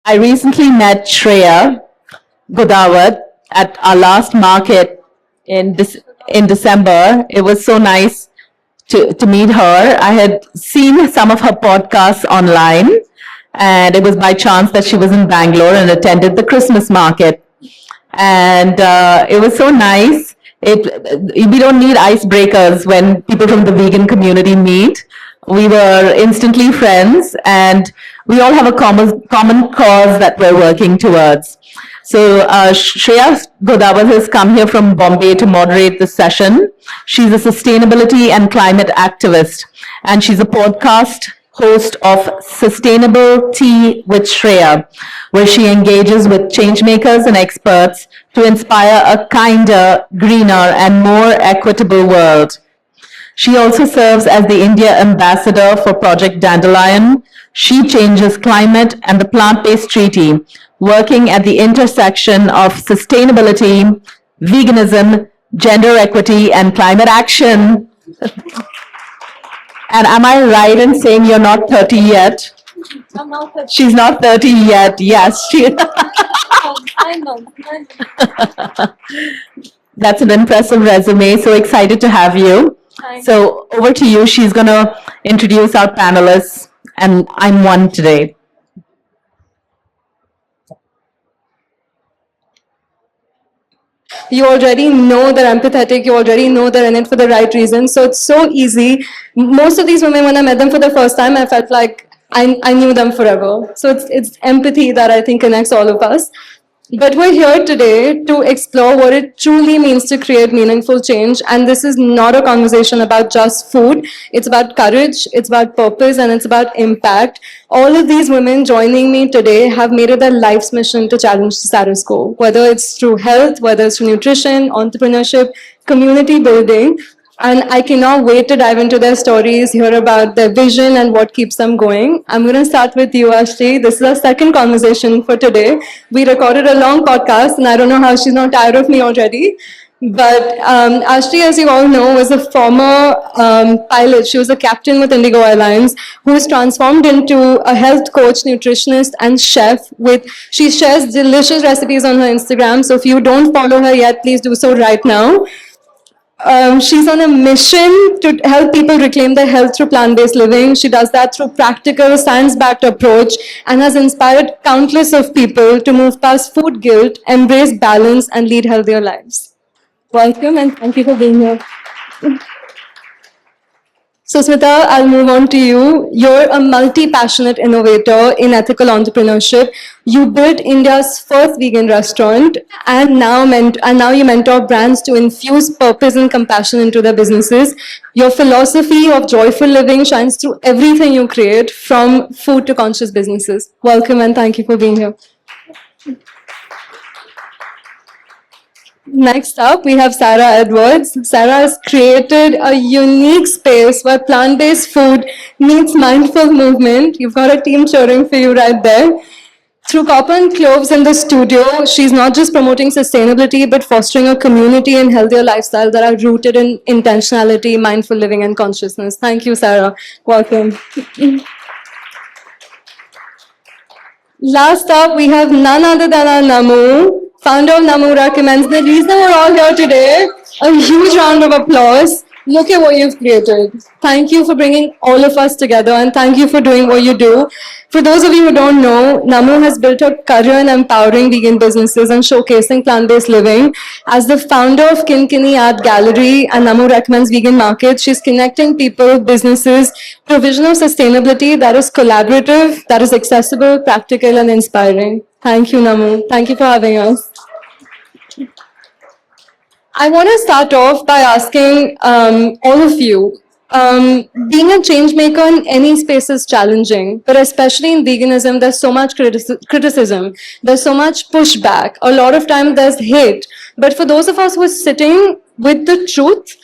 I recently met Shreya Godawat at our last market in December. It was so nice to meet her. I had seen some of her podcasts online, and it was by chance that she was in Bangalore and attended the Christmas market. And it was so nice. We don't need icebreakers when people from the vegan community meet. We were instantly friends, and we all have a common cause that we're working towards. So Shreya Godawat has come here from Bombay to moderate the session. She's a sustainability and climate activist, and she's a podcast host of Sustainable Tea with Shreya, where she engages with changemakers and experts to inspire a kinder, greener, and more equitable world. She also serves as the India ambassador for Project Dandelion. She changes climate and the plant-based treaty, working at the intersection of sustainability, veganism, gender equity, and climate action. And am I right in saying you're not 30 yet? I'm not 30. She's not 30 yet. Yes, she. I know. That's an impressive resume. So excited to have you. Thanks. So over to you. She's going to introduce our panelists, and I'm one today. You already know they're empathetic, you already know they're in it for the right reason. So it's so easy. Most of these women, when I met them for the first time, I felt like I knew them forever. So it's empathy that I think connects all of us. But we're here today to explore what it truly means to create meaningful change. And this is not a conversation about just food. It's about courage, it's about purpose, and it's about impact. All of these women joining me today have made it their life's mission to challenge the status quo, whether it's through health, whether it's through nutrition, entrepreneurship, community building. And I cannot wait to dive into their stories, hear about their vision and what keeps them going. I'm going to start with you, Ashti. This is our second conversation for today. We recorded a long podcast, and I don't know how she's not tired of me already. But Ashti, as you all know, was a former pilot. She was a captain with Indigo Airlines who was transformed into a health coach, nutritionist, and chef. She shares delicious recipes on her Instagram. So if you don't follow her yet, please do so right now. She's on a mission to help people reclaim their health through plant-based living. She does that through practical, science-backed approach and has inspired countless of people to move past food guilt, embrace balance, and lead healthier lives. Welcome and thank you for being here. So Smita, I'll move on to you. You're a multi-passionate innovator in ethical entrepreneurship. You built India's first vegan restaurant and now you mentor brands to infuse purpose and compassion into their businesses. Your philosophy of joyful living shines through everything you create, from food to conscious businesses. Welcome and thank you for being here. Next up, we have Sarah Edwards. Sarah has created a unique space where plant-based food meets mindful movement. You've got a team cheering for you right there. Through Copper and Cloves in the studio, she's not just promoting sustainability, but fostering a community and healthier lifestyle that are rooted in intentionality, mindful living, and consciousness. Thank you, Sarah. Welcome. Last up, we have none other than our Namu. Founder of Namu recommends. The reason we're all here today, a huge round of applause. Look at what you've created. Thank you for bringing all of us together, and thank you for doing what you do. For those of you who don't know, Namu has built a career in empowering vegan businesses and showcasing plant-based living. As the founder of Kinkini Art Gallery and Namu Recommends Vegan Market, she's connecting people, businesses, provision of sustainability that is collaborative, that is accessible, practical, and inspiring. Thank you, Namu. Thank you for having us. I want to start off by asking all of you, being a change maker in any space is challenging, but especially in veganism, there's so much criticism, there's so much pushback, a lot of time there's hate. But for those of us who are sitting with the truth,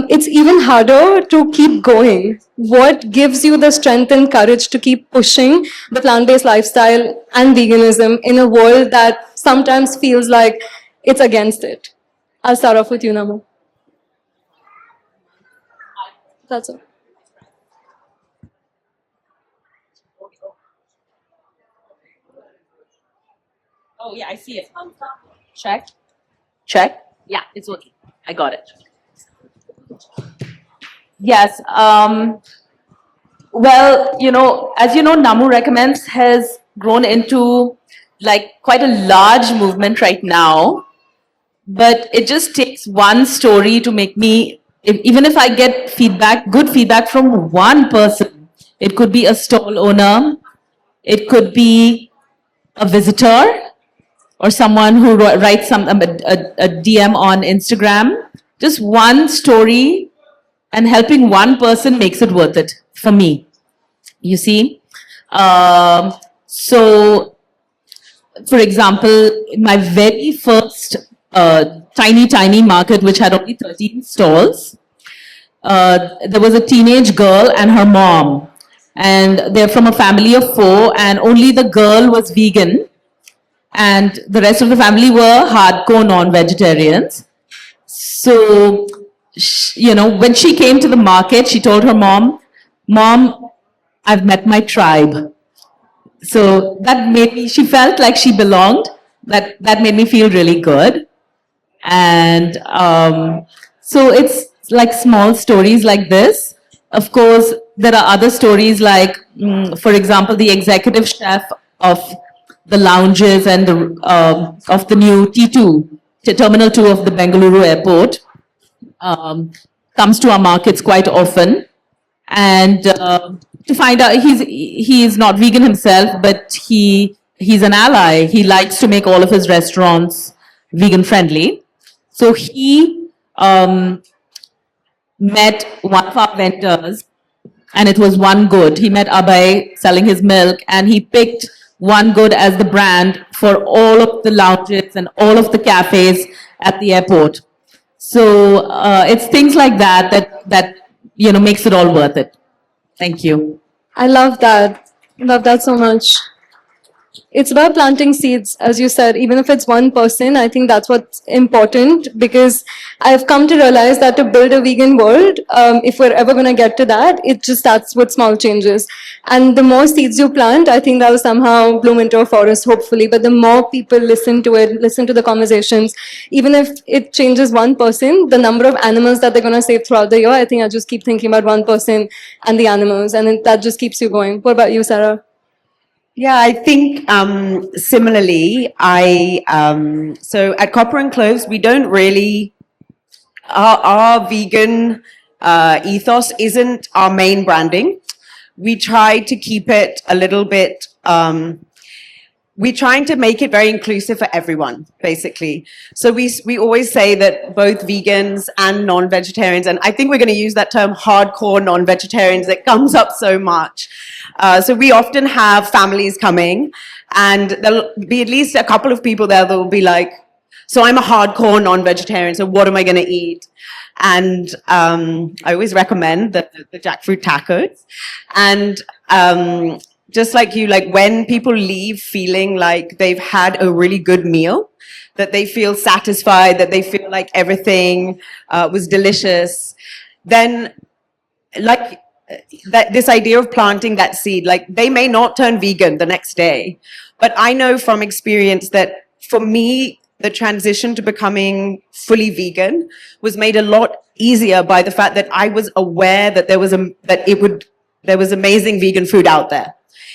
it's even harder to keep going. What gives you the strength and courage to keep pushing the plant-based lifestyle and veganism in a world that sometimes feels like it's against it? I'll start off with you, Namu. That's it. Oh, yeah, I see it. Check. Check. Yeah, it's working. I got it. Yes. Well, as you know, Namu Recommends has grown into like quite a large movement right now. But it just takes one story to make me, even if I get feedback, good feedback from one person, it could be a stall owner, it could be a visitor, or someone who writes a DM on Instagram. Just one story and helping one person makes it worth it for me. You see? So, for example, my very first tiny market, which had only 13 stalls, there was a teenage girl and her mom. And they're from a family of 4, and only the girl was vegan. And the rest of the family were hardcore non-vegetarians. So, when she came to the market, she told her mom, "Mom, I've met my tribe." So that made me, she felt like she belonged. That made me feel really good. And so it's like small stories like this. Of course, there are other stories like, for example, the executive chef of the lounges and of the new T2, Terminal 2 of the Bengaluru airport, comes to our markets quite often. And to find out, he is not vegan himself, but he's an ally. He likes to make all of his restaurants vegan friendly. So he met one of our vendors, and it was One Good. He met Abhay selling his milk, and he picked One Good as the brand for all of the lounges and all of the cafes at the airport. So it's things like that makes it all worth it. Thank you. I love that. Love that so much. It's about planting seeds, as you said, even if it's one person. I think that's what's important, because I've come to realize that to build a vegan world, if we're ever going to get to that, it just starts with small changes. And the more seeds you plant, I think that will somehow bloom into a forest, hopefully. But the more people listen to it, listen to the conversations, even if it changes one person, the number of animals that they're going to save throughout the year, I think I just keep thinking about one person and the animals, and then that just keeps you going. What about you, Sarah? Yeah, I think similarly, so at Copper and Cloves, we don't really, our vegan ethos isn't our main branding. We try to keep it a little bit, we're trying to make it very inclusive for everyone, basically. So we always say that both vegans and non-vegetarians, and I think we're going to use that term hardcore non-vegetarians that comes up so much. So we often have families coming, and there'll be at least a couple of people there that will be like, so I'm a hardcore non-vegetarian, so what am I going to eat? And I always recommend the jackfruit tacos. And just like you, like when people leave feeling like they've had a really good meal, that they feel satisfied, that they feel like everything was delicious, then like this idea of planting that seed, like they may not turn vegan the next day, but I know from experience that for me, the transition to becoming fully vegan was made a lot easier by the fact that I was aware that there was amazing vegan food out there.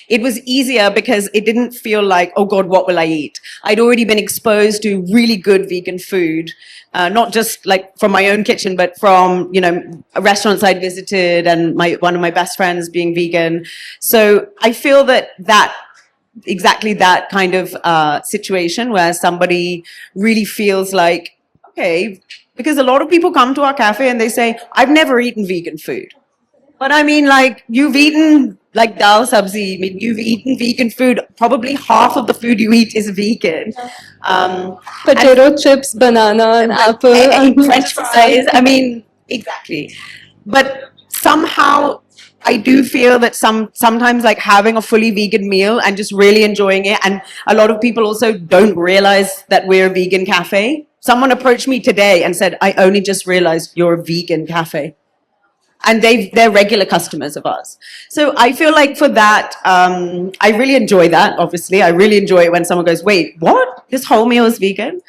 It was easier because it didn't feel like, oh God, what will I eat? I'd already been exposed to really good vegan food, not just like from my own kitchen, but from, restaurants I'd visited and one of my best friends being vegan. So I feel that exactly that kind of situation where somebody really feels like, okay, because a lot of people come to our cafe and they say, I've never eaten vegan food. But I mean, like, you've eaten like dal sabzi, I mean, you've eaten vegan food. Probably half of the food you eat is vegan. Potato chips, banana, and apple. And French fries. I mean, exactly. But somehow I do feel that sometimes like having a fully vegan meal and just really enjoying it. And a lot of people also don't realize that we're a vegan cafe. Someone approached me today and said, I only just realized you're a vegan cafe. and they're regular customers of ours. So I feel like for that, I really enjoy that. Obviously, I really enjoy it when someone goes, "Wait, what? This whole meal is vegan?"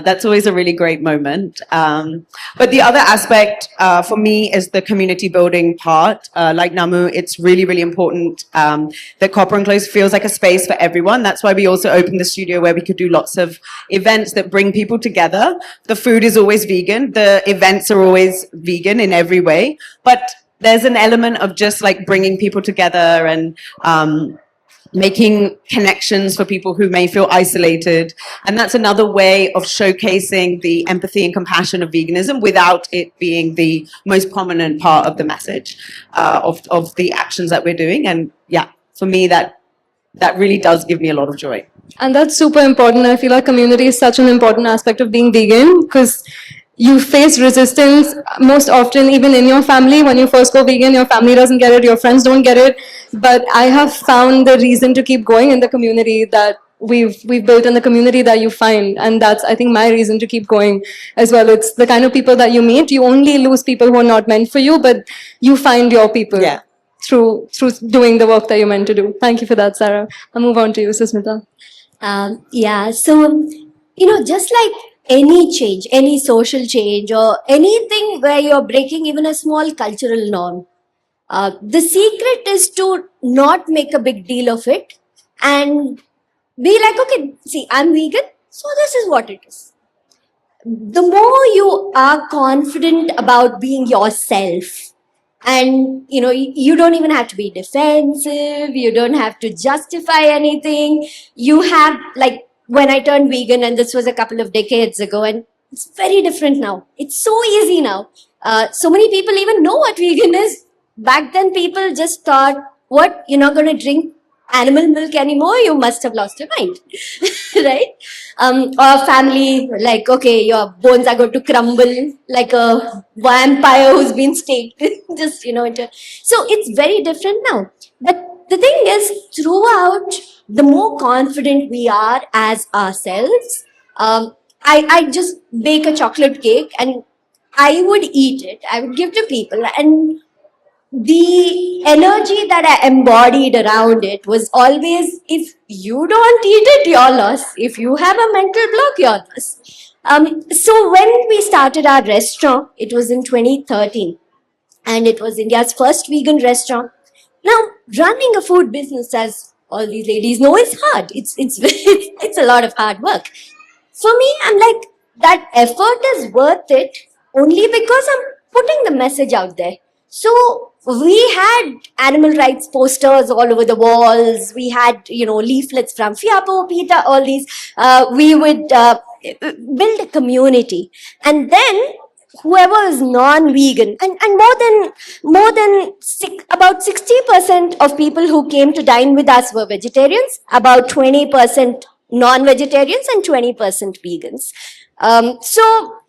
That's always a really great moment. But the other aspect for me is the community building part. Like Namu, it's really, really important that Copper and Close feels like a space for everyone. That's why we also opened the studio where we could do lots of events that bring people together. The food is always vegan. The events are always vegan in every way. But there's an element of just like bringing people together and making connections for people who may feel isolated. And that's another way of showcasing the empathy and compassion of veganism without it being the most prominent part of the message of the actions that we're doing. And yeah, for me, that really does give me a lot of joy. And that's super important. I feel like community is such an important aspect of being vegan because you face resistance most often, even in your family. When you first go vegan, your family doesn't get it, your friends don't get it. But I have found the reason to keep going in the community that we've built in the community that you find. And that's, I think, my reason to keep going as well. It's the kind of people that you meet. You only lose people who are not meant for you, but you find your people. Yeah. Through doing the work that you're meant to do. Thank you for that, Sarah. I'll move on to you, Susmita. Yeah, so, just like any change, any social change, or anything where you're breaking even a small cultural norm, the secret is to not make a big deal of it and be like, okay, see, I'm vegan, so this is what it is. The more you are confident about being yourself, and you don't even have to be defensive, you don't have to justify anything. You have, like, when I turned vegan, and this was a couple of decades ago, and it's very different now. It's so easy now. So many people even know what vegan is. Back then, people just thought, what, you're not going to drink animal milk anymore? You must have lost your mind, right? Or family, like, okay, your bones are going to crumble like a vampire who's been staked. Just, so it's very different now. But the thing is, throughout, the more confident we are as ourselves, I just bake a chocolate cake and I would eat it. I would give to people, and the energy that I embodied around it was always, if you don't eat it, your loss. If you have a mental block, your loss. So when we started our restaurant, it was in 2013, and it was India's first vegan restaurant. Now, running a food business, as all these ladies know, is hard. It's a lot of hard work. For me, I'm like, that effort is worth it only because I'm putting the message out there. So we had animal rights posters all over the walls. We had, leaflets from FIAPO, PETA, all these. We would build a community. And then whoever is non-vegan, and about 60% of people who came to dine with us were vegetarians, about 20% non-vegetarians, and 20% vegans. So,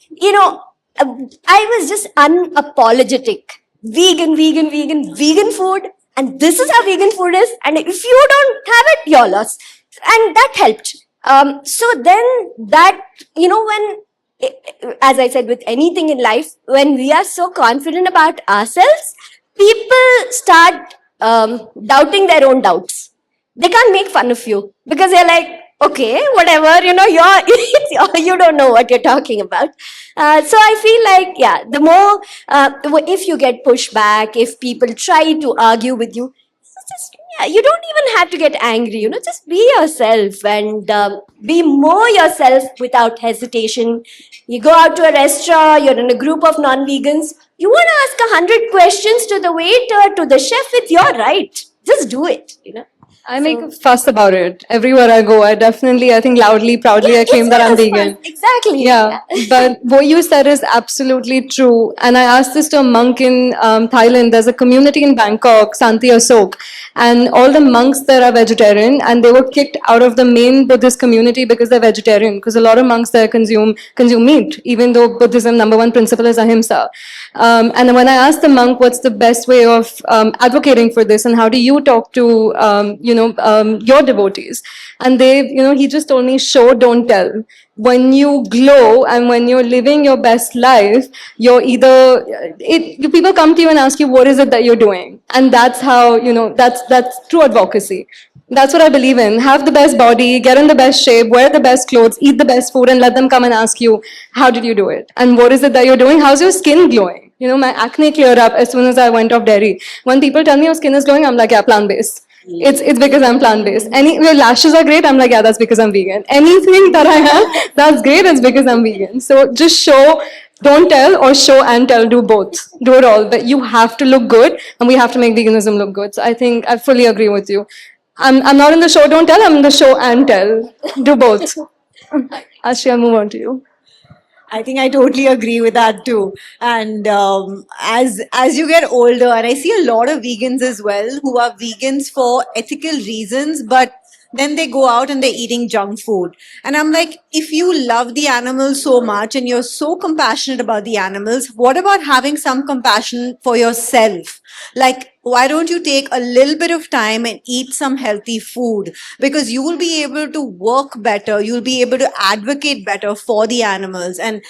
I was just unapologetic. Vegan food, and this is how vegan food is, and if you don't have it, you're lost. And that helped. So then that, when, as I said, with anything in life, when we are so confident about ourselves, people start doubting their own doubts. They can't make fun of you because they're like, okay, whatever, you don't know what you're talking about. So I feel like, yeah, the more, if you get pushback, if people try to argue with you, you don't even have to get angry, just be yourself and be more yourself without hesitation. You go out to a restaurant, you're in a group of non-vegans, you want to ask 100 questions to the waiter, to the chef, it's your right. Just do it, I make a fuss about it. Everywhere I go, I think loudly, proudly, I claim that I'm vegan. Fun. Exactly. Yeah, but what you said is absolutely true. And I asked this to a monk in Thailand. There's a community in Bangkok, Santi Asok, and all the monks there are vegetarian, and they were kicked out of the main Buddhist community because they're vegetarian, because a lot of monks there consume meat, even though Buddhism #1 principle is ahimsa. And when I asked the monk what's the best way of advocating for this, and how do you talk to, your devotees. And he just told me, show, don't tell. When you glow and when you're living your best life, you're either, people come to you and ask you, what is it that you're doing? And that's how, that's true advocacy. That's what I believe in. Have the best body, get in the best shape, wear the best clothes, eat the best food, and let them come and ask you, how did you do it? And what is it that you're doing? How's your skin glowing? My acne cleared up as soon as I went off dairy. When people tell me your skin is glowing, I'm like, yeah, plant-based. It's because I'm plant-based. Your lashes are great, I'm like, yeah, that's because I'm vegan. Anything that I have, that's great, it's because I'm vegan. So just show, don't tell, or show and tell, do both. Do it all. But you have to look good, and we have to make veganism look good. So I think I fully agree with you. I'm not in the show, don't tell, I'm in the show and tell. Do both. Ashri, I'll move on to you. I think I totally agree with that too. And as you get older, and I see a lot of vegans as well who are vegans for ethical reasons, but then they go out and they're eating junk food. And I'm like, if you love the animals so much and you're so compassionate about the animals, what about having some compassion for yourself? Like, why don't you take a little bit of time and eat some healthy food? Because you will be able to work better. You'll be able to advocate better for the animals. And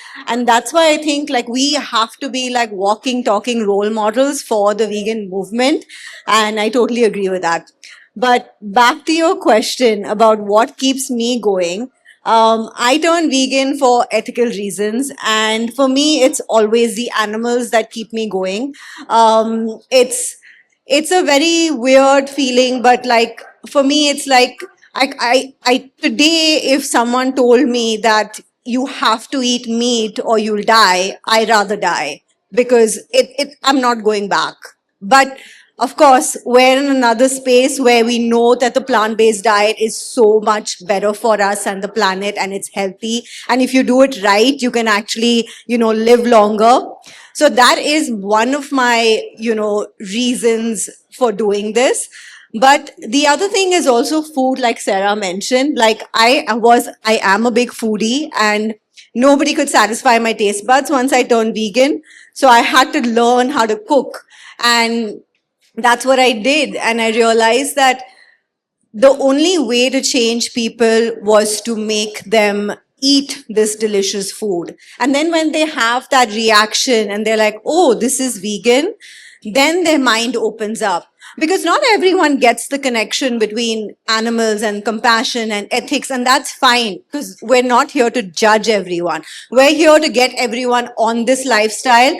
that's why I think like we have to be like walking, talking role models for the vegan movement. And I totally agree with that. But back to your question about what keeps me going. I turned vegan for ethical reasons, and for me, it's always the animals that keep me going. It's a very weird feeling, but like for me, it's like I today, if someone told me that you have to eat meat or you'll die, I'd rather die because I'm not going back. But of course, we're in another space where we know that the plant-based diet is so much better for us and the planet, and it's healthy. And if you do it right, you can actually, live longer. So that is one of my, reasons for doing this. But the other thing is also food, like Sarah mentioned. Like I am a big foodie, and nobody could satisfy my taste buds once I turned vegan. So I had to learn how to cook. And that's what I did. And I realized that the only way to change people was to make them eat this delicious food. And then when they have that reaction and they're like, oh, this is vegan, then their mind opens up. Because not everyone gets the connection between animals and compassion and ethics, and that's fine, because we're not here to judge everyone. We're here to get everyone on this lifestyle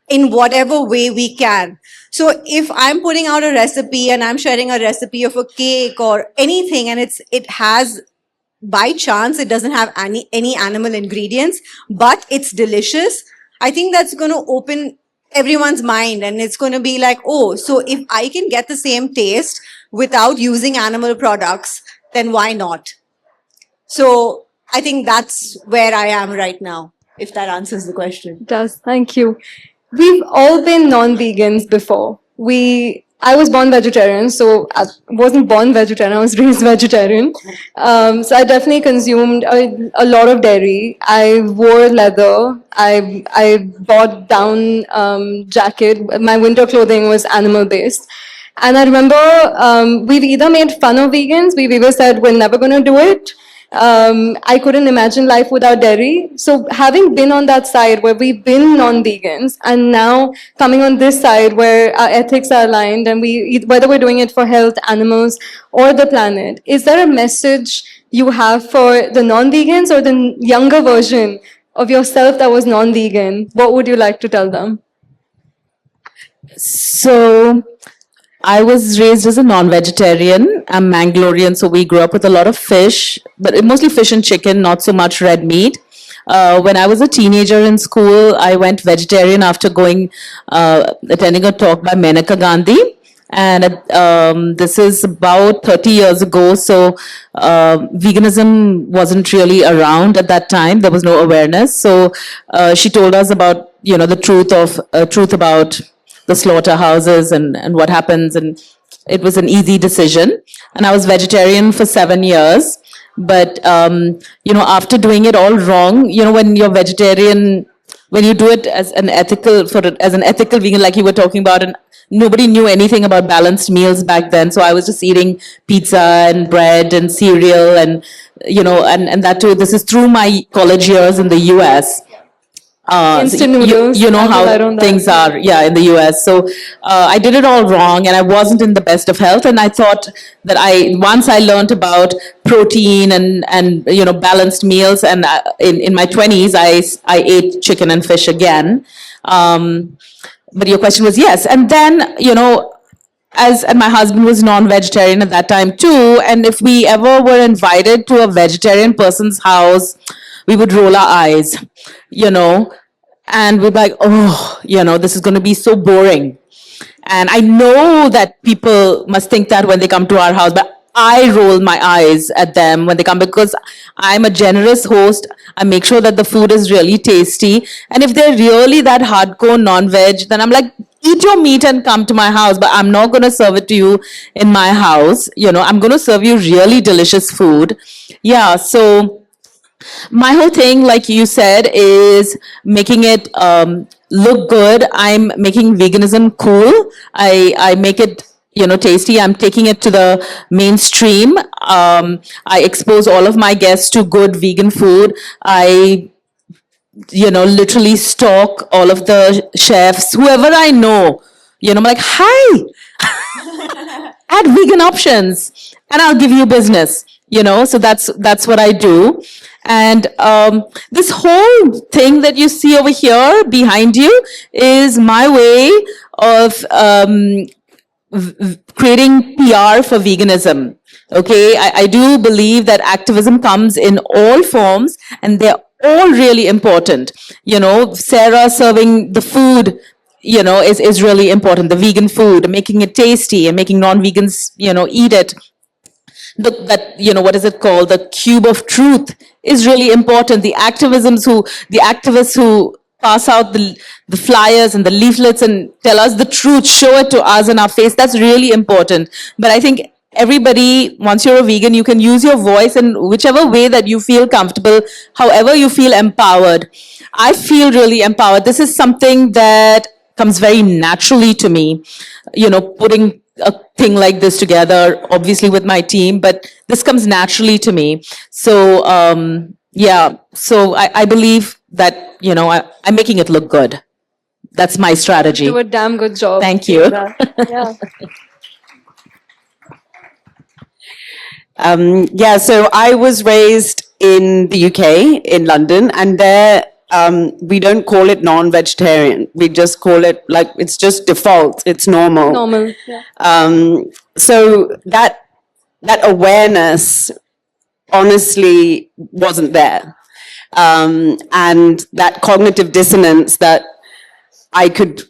in whatever way we can. So if I'm putting out a recipe and I'm sharing a recipe of a cake or anything, and it has, by chance, it doesn't have any animal ingredients, but it's delicious, I think that's going to open everyone's mind, and it's going to be like, oh, so if I can get the same taste without using animal products, then why not? So I think that's where I am right now, if that answers the question. It does. Thank you. We've all been non-vegans before. I was born vegetarian, so I wasn't born vegetarian, I was raised vegetarian. So I definitely consumed a lot of dairy. I wore leather. I bought down jacket. My winter clothing was animal-based. And I remember we've either made fun of vegans, we've either said we're never going to do it. I couldn't imagine life without dairy. So having been on that side where we've been non-vegans, and now coming on this side where our ethics are aligned, and whether we're doing it for health, animals, or the planet, is there a message you have for the non-vegans or the younger version of yourself that was non-vegan? What would you like to tell them? So I was raised as a non-vegetarian. I'm Mangalorean, so we grew up with a lot of fish, but mostly fish and chicken, not so much red meat. When I was a teenager in school, I went vegetarian after attending a talk by Maneka Gandhi. And this is about 30 years ago, so veganism wasn't really around at that time. There was no awareness. So she told us about, the truth about the slaughterhouses and what happens, and it was an easy decision. And I was vegetarian for 7 years, but after doing it all wrong, when you're vegetarian, when you do it as an ethical, as an ethical vegan, like you were talking about, and nobody knew anything about balanced meals back then. So I was just eating pizza and bread and cereal and, and that too, this is through my college years in the US. Instant you- noodles, You know I how relied on that. things are, yeah, in the US. So I did it all wrong, and I wasn't in the best of health. And I thought that once I learned about protein and balanced meals, and in my 20s, I ate chicken and fish again. But your question was yes, and then and my husband was non-vegetarian at that time too, and if we ever were invited to a vegetarian person's house, we would roll our eyes, and we'd be like, oh, this is going to be so boring. And I know that people must think that when they come to our house, but I roll my eyes at them when they come because I'm a generous host. I make sure that the food is really tasty. And if they're really that hardcore non-veg, then I'm like, eat your meat and come to my house, but I'm not going to serve it to you in my house. I'm going to serve you really delicious food. Yeah, so my whole thing, like you said, is making it look good. I'm making veganism cool. I make it tasty. I'm taking it to the mainstream. I expose all of my guests to good vegan food. I literally stalk all of the chefs, whoever I know. I'm like, hi, add vegan options and I'll give you business. So that's what I do. And this whole thing that you see over here behind you is my way of creating PR for veganism. Okay, I do believe that activism comes in all forms and they're all really important. Sarah serving the food, is really important. The vegan food, making it tasty and making non-vegans, eat it. What is it called? The cube of truth is really important. The activists who pass out the flyers and the leaflets and tell us the truth, show it to us in our face. That's really important. But I think everybody, once you're a vegan, you can use your voice in whichever way that you feel comfortable, however you feel empowered. I feel really empowered. This is something that comes very naturally to me, putting a thing like this together, obviously with my team, but this comes naturally to me. So, so I believe that, I'm making it look good. That's my strategy. Do a damn good job. Thank you. Yeah. So I was raised in the UK, in London, and there we don't call it non-vegetarian. We just call it like, it's just default. It's normal. Normal. Yeah. So that awareness honestly wasn't there. And that cognitive dissonance that I could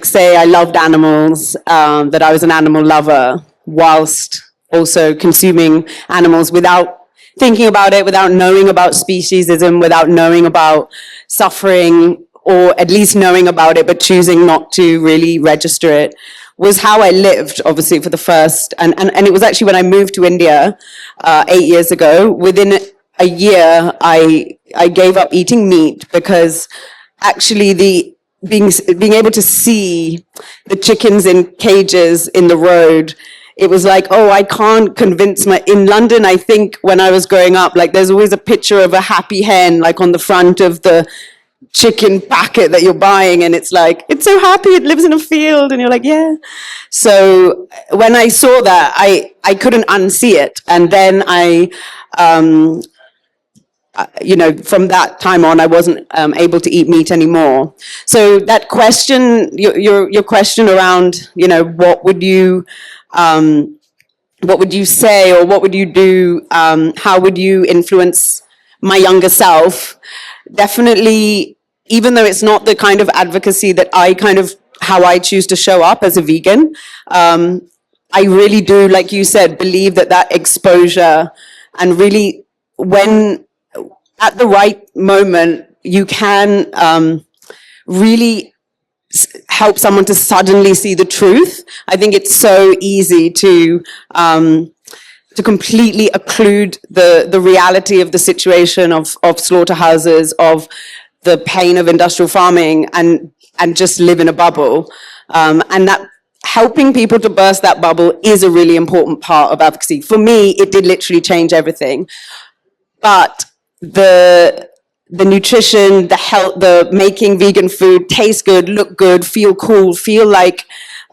say I loved animals, that I was an animal lover whilst also consuming animals without thinking about it, without knowing about speciesism, without knowing about suffering, or at least knowing about it, but choosing not to really register it, was how I lived, obviously, for the first, and it was actually when I moved to India 8 years ago. Within a year, I gave up eating meat because actually being able to see the chickens in cages in the road, it was like, oh, I can't convince in London, I think when I was growing up, like there's always a picture of a happy hen, like on the front of the chicken packet that you're buying. And it's like, it's so happy, it lives in a field. And you're like, yeah. So when I saw that, I couldn't unsee it. And then from that time on, I wasn't able to eat meat anymore. So that question, your question around, what would you say, or what would you do? How would you influence my younger self? Definitely, even though it's not the kind of advocacy that how I choose to show up as a vegan, I really do, like you said, believe that exposure, and really when at the right moment, you can really help someone to suddenly see the truth. I think it's so easy to completely occlude the reality of the situation of slaughterhouses, of the pain of industrial farming and just live in a bubble. And that helping people to burst that bubble is a really important part of advocacy. For me, it did literally change everything. But the nutrition, the health, the making vegan food taste good, look good, feel cool, feel like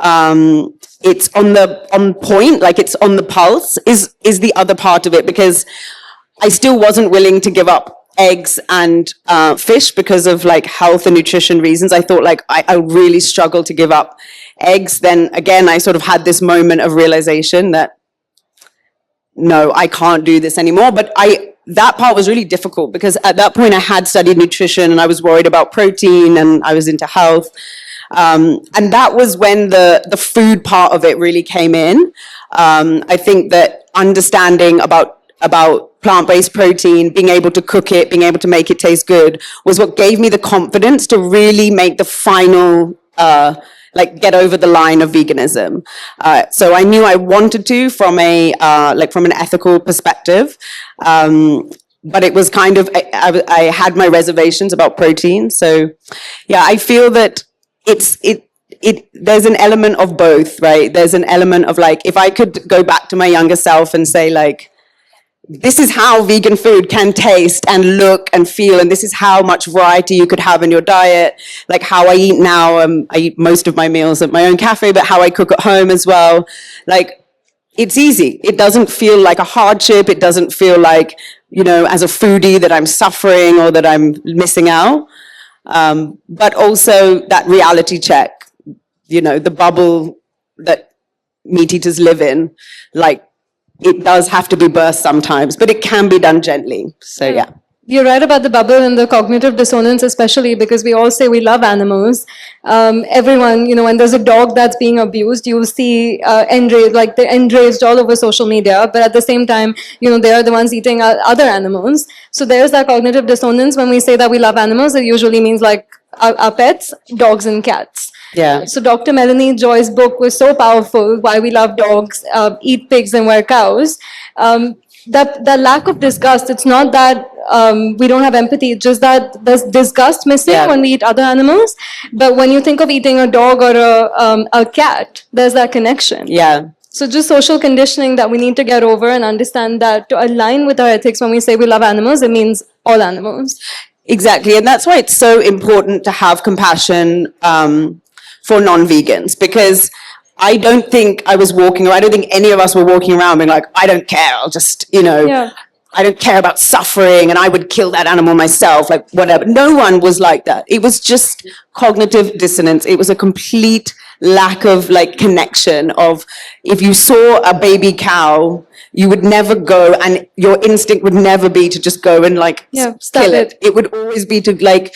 it's on point, like it's on the pulse, is the other part of it, because I still wasn't willing to give up eggs and fish because of like health and nutrition reasons. I thought like I really struggled to give up eggs. Then again, I sort of had this moment of realization that no, I can't do this anymore. But that part was really difficult because at that point I had studied nutrition and I was worried about protein and I was into health. And that was when the food part of it really came in. I think that understanding about plant-based protein, being able to cook it, being able to make it taste good, was what gave me the confidence to really make the final, get over the line of veganism. So I knew I wanted to from an ethical perspective. But it was kind of, I had my reservations about protein. So yeah, I feel that there's an element of both, right? There's an element of like, if I could go back to my younger self and say like, this is how vegan food can taste and look and feel, and this is how much variety you could have in your diet, like how I eat now. I eat most of my meals at my own cafe, but how I cook at home as well. Like, it's easy. It doesn't feel like a hardship. It doesn't feel like, as a foodie that I'm suffering or that I'm missing out. But also that reality check, the bubble that meat eaters live in, like, it does have to be burst sometimes, but it can be done gently. So yeah. You're right about the bubble and the cognitive dissonance, especially because we all say we love animals. Everyone, when there's a dog that's being abused, you see they're enraged all over social media, but at the same time, they are the ones eating other animals. So there's that cognitive dissonance. When we say that we love animals, it usually means like our pets, dogs and cats. Yeah. So Dr. Melanie Joy's book was so powerful, Why We Love Dogs, Eat Pigs and Wear Cows. The lack of disgust, it's not that we don't have empathy, it's just that there's disgust missing when we eat other animals. But when you think of eating a dog or a cat, there's that connection. Yeah. So just social conditioning that we need to get over and understand that to align with our ethics, when we say we love animals, it means all animals. Exactly. And that's why it's so important to have compassion for non-vegans, because I don't think I don't think any of us were walking around being like, I don't care, I'll just, I don't care about suffering and I would kill that animal myself, like whatever. No one was like that. It was just cognitive dissonance. It was a complete lack of like connection of, if you saw a baby cow, you would never go, and your instinct would never be to just go and like kill it. It would always be to like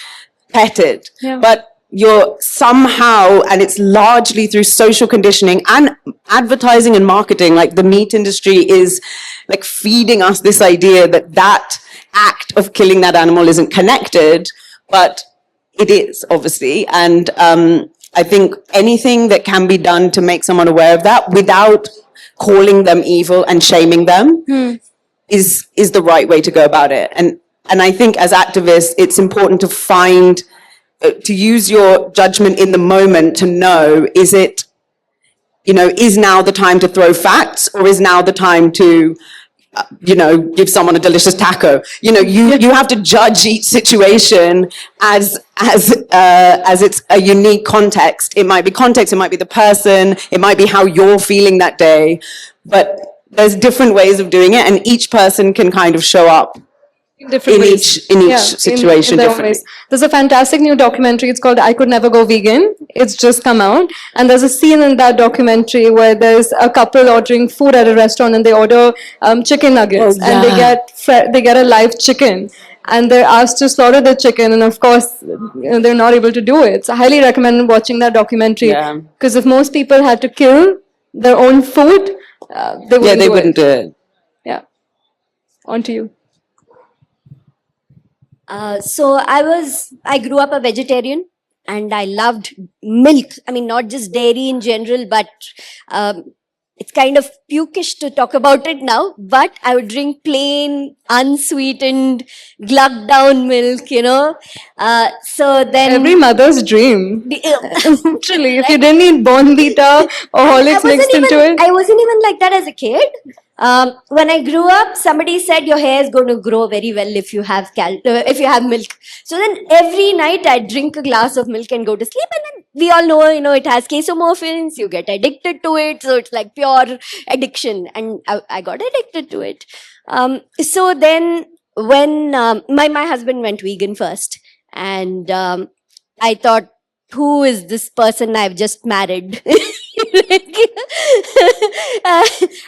pet it. Yeah. But you're somehow, and it's largely through social conditioning and advertising and marketing, like the meat industry is like feeding us this idea that act of killing that animal isn't connected, but it is, obviously. And I think anything that can be done to make someone aware of that without calling them evil and shaming them is the right way to go about it. And I think as activists, it's important to use your judgment in the moment to know, is now the time to throw facts, or is now the time to, give someone a delicious taco? You have to judge each situation as it's a unique context. It might be context, it might be the person, it might be how you're feeling that day, but there's different ways of doing it, and each person can kind of show up in each situation differently. There's a fantastic new documentary. It's called I Could Never Go Vegan. It's just come out. And there's a scene in that documentary where there's a couple ordering food at a restaurant and they order chicken nuggets and they get a live chicken. And they're asked to slaughter the chicken, and of course, they're not able to do it. So I highly recommend watching that documentary. Because if most people had to kill their own food, they wouldn't do it. Yeah. On to you. So I grew up a vegetarian and I loved milk. I mean, not just dairy in general, but it's kind of pukish to talk about it now, but I would drink plain, unsweetened, glugged down milk, So then Every mother's dream. Literally, if you didn't eat Bonvita or Horlicks mixed into it. I wasn't even like that as a kid. When I grew up, somebody said your hair is going to grow very well if you have if you have milk. So then every night I'd drink a glass of milk and go to sleep. And then we all know, it has casomorphins. You get addicted to it. So it's like pure addiction. And I got addicted to it. So then when my husband went vegan first, and I thought, who is this person I've just married?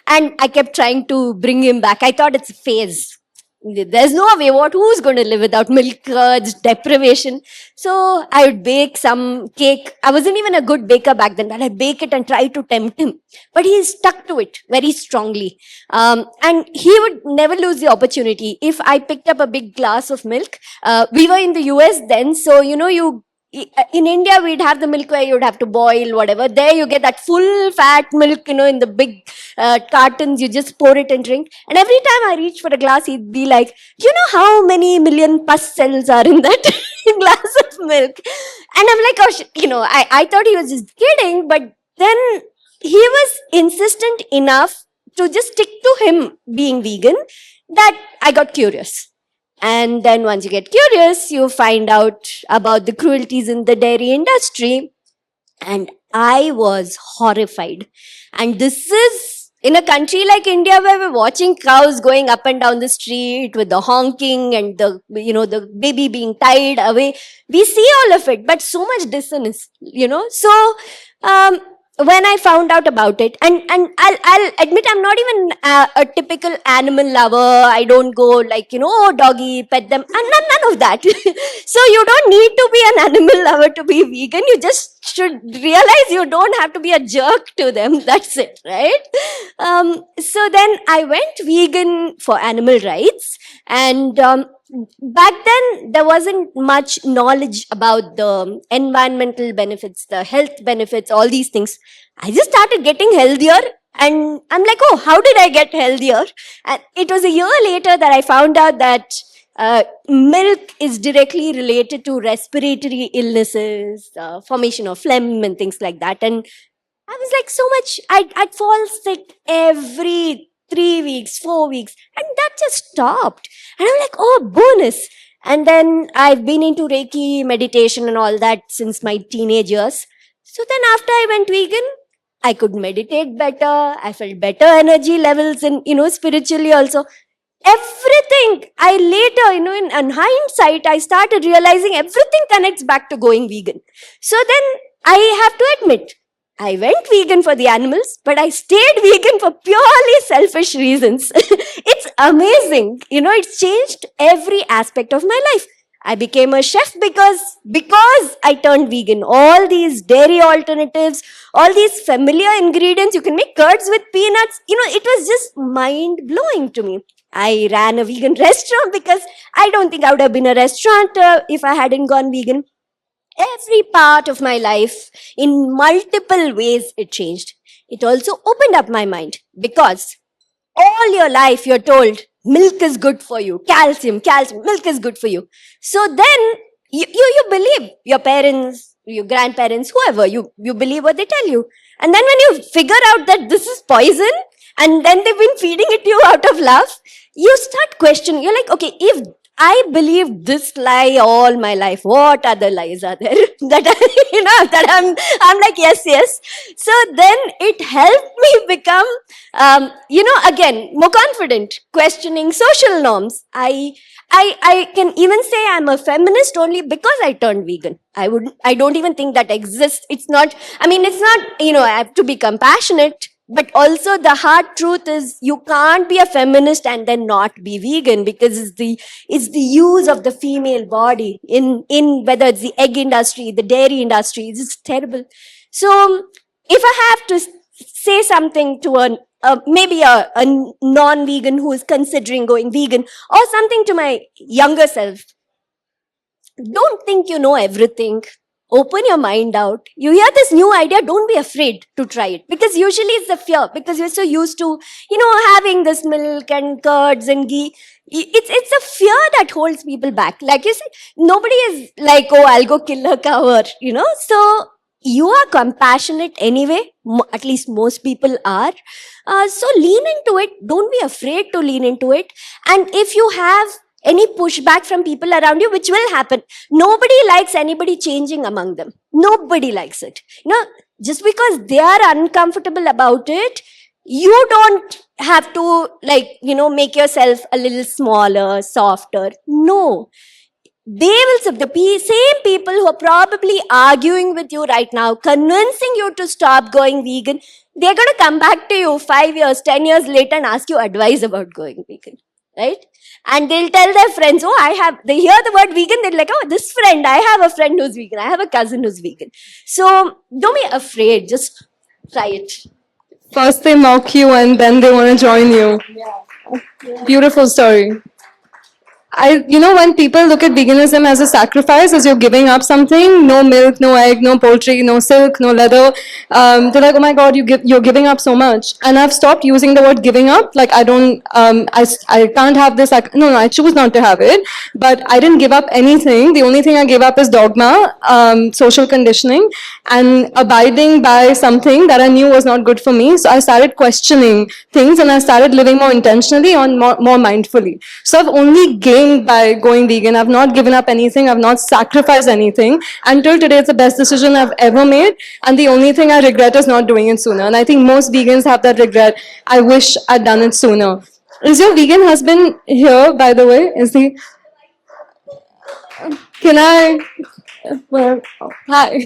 And I kept trying to bring him back. I thought it's a phase. There's no way. Who's going to live without milk? It's deprivation. So I would bake some cake. I wasn't even a good baker back then, but I'd bake it and try to tempt him. But he stuck to it very strongly. And he would never lose the opportunity. If I picked up a big glass of milk, we were in the US then, so in India, we'd have the milk where you'd have to boil, whatever. There you get that full fat milk, in the big cartons. You just pour it and drink. And every time I reached for a glass, he'd be like, do you know how many million pus cells are in that glass of milk? And I'm like, oh, I thought he was just kidding. But then he was insistent enough to just stick to him being vegan that I got curious. And then once you get curious, you find out about the cruelties in the dairy industry. And I was horrified. And this is in a country like India where we're watching cows going up and down the street with the honking and the baby being tied away. We see all of it, but so much dissonance, So, when I found out about it, and I'll admit I'm not even a typical animal lover. I don't go like, doggy, pet them, and none of that. So you don't need to be an animal lover to be vegan. You just should realize you don't have to be a jerk to them. That's it, right? So then I went vegan for animal rights, and back then there wasn't much knowledge about the environmental benefits, the health benefits, all these things. I just started getting healthier, and I'm like, oh, how did I get healthier? And it was a year later that I found out that milk is directly related to respiratory illnesses, formation of phlegm and things like that. And I was like, so much, I'd fall sick every 3 weeks, 4 weeks, and that just stopped. And I'm like, oh, bonus. And then I've been into Reiki meditation and all that since my teenage years. So then after I went vegan, I could meditate better. I felt better energy levels and, spiritually also. Everything I later, in hindsight, I started realizing everything connects back to going vegan. So then I have to admit, I went vegan for the animals, but I stayed vegan for purely selfish reasons. It's amazing. It's changed every aspect of my life. I became a chef because I turned vegan. All these dairy alternatives, all these familiar ingredients, you can make curds with peanuts. It was just mind blowing to me. I ran a vegan restaurant because I don't think I would have been a restaurateur if I hadn't gone vegan. Every part of my life, in multiple ways, it changed. It also opened up my mind because all your life you're told milk is good for you, calcium, milk is good for you. So then you believe your parents, your grandparents, whoever, you believe what they tell you. And then when you figure out that this is poison, and then they've been feeding it to you out of love, you start questioning. You're like, okay, if I believed this lie all my life, what other lies are there? I'm like, yes. So then it helped me become, again, more confident, questioning social norms. I can even say I'm a feminist only because I turned vegan. I don't even think that exists. It's not, I have to be compassionate. But also the hard truth is you can't be a feminist and then not be vegan, because it's the use of the female body in whether it's the egg industry, the dairy industry. It's terrible. So if I have to say something to maybe a non-vegan who is considering going vegan, or something to my younger self, don't think you know everything. Open your mind out. You hear this new idea, don't be afraid to try it. Because usually it's the fear, because you're so used to, having this milk and curds and ghee. It's a fear that holds people back. Like you said, nobody is like, oh, I'll go kill a cow, or. So you are compassionate anyway. At least most people are. So lean into it. Don't be afraid to lean into it. And if you have any pushback from people around you, which will happen, nobody likes anybody changing among them. Nobody likes it. Just because they are uncomfortable about it, you don't have to make yourself a little smaller, softer. No. They will, the same people who are probably arguing with you right now, convincing you to stop going vegan, they're going to come back to you 5 years, 10 years later and ask you advice about going vegan, right? And they'll tell their friends, they hear the word vegan, they're like, oh, this friend, I have a friend who's vegan, I have a cousin who's vegan. So don't be afraid, just try it. First they mock you and then they want to join you. Beautiful story. When people look at veganism as a sacrifice, as you're giving up something, no milk, no egg, no poultry, no silk, no leather, they're like, oh my God, you're giving up so much. And I've stopped using the word giving up. Like, I can't have this. No, I choose not to have it. But I didn't give up anything. The only thing I gave up is dogma, social conditioning, and abiding by something that I knew was not good for me. So I started questioning things and I started living more intentionally and more mindfully. So I've only gained by going vegan. I've not given up anything. I've not sacrificed anything. Until today, it's the best decision I've ever made. And the only thing I regret is not doing it sooner. And I think most vegans have that regret. I wish I'd done it sooner. Is your vegan husband here, by the way? Is he? Can I? Well, hi.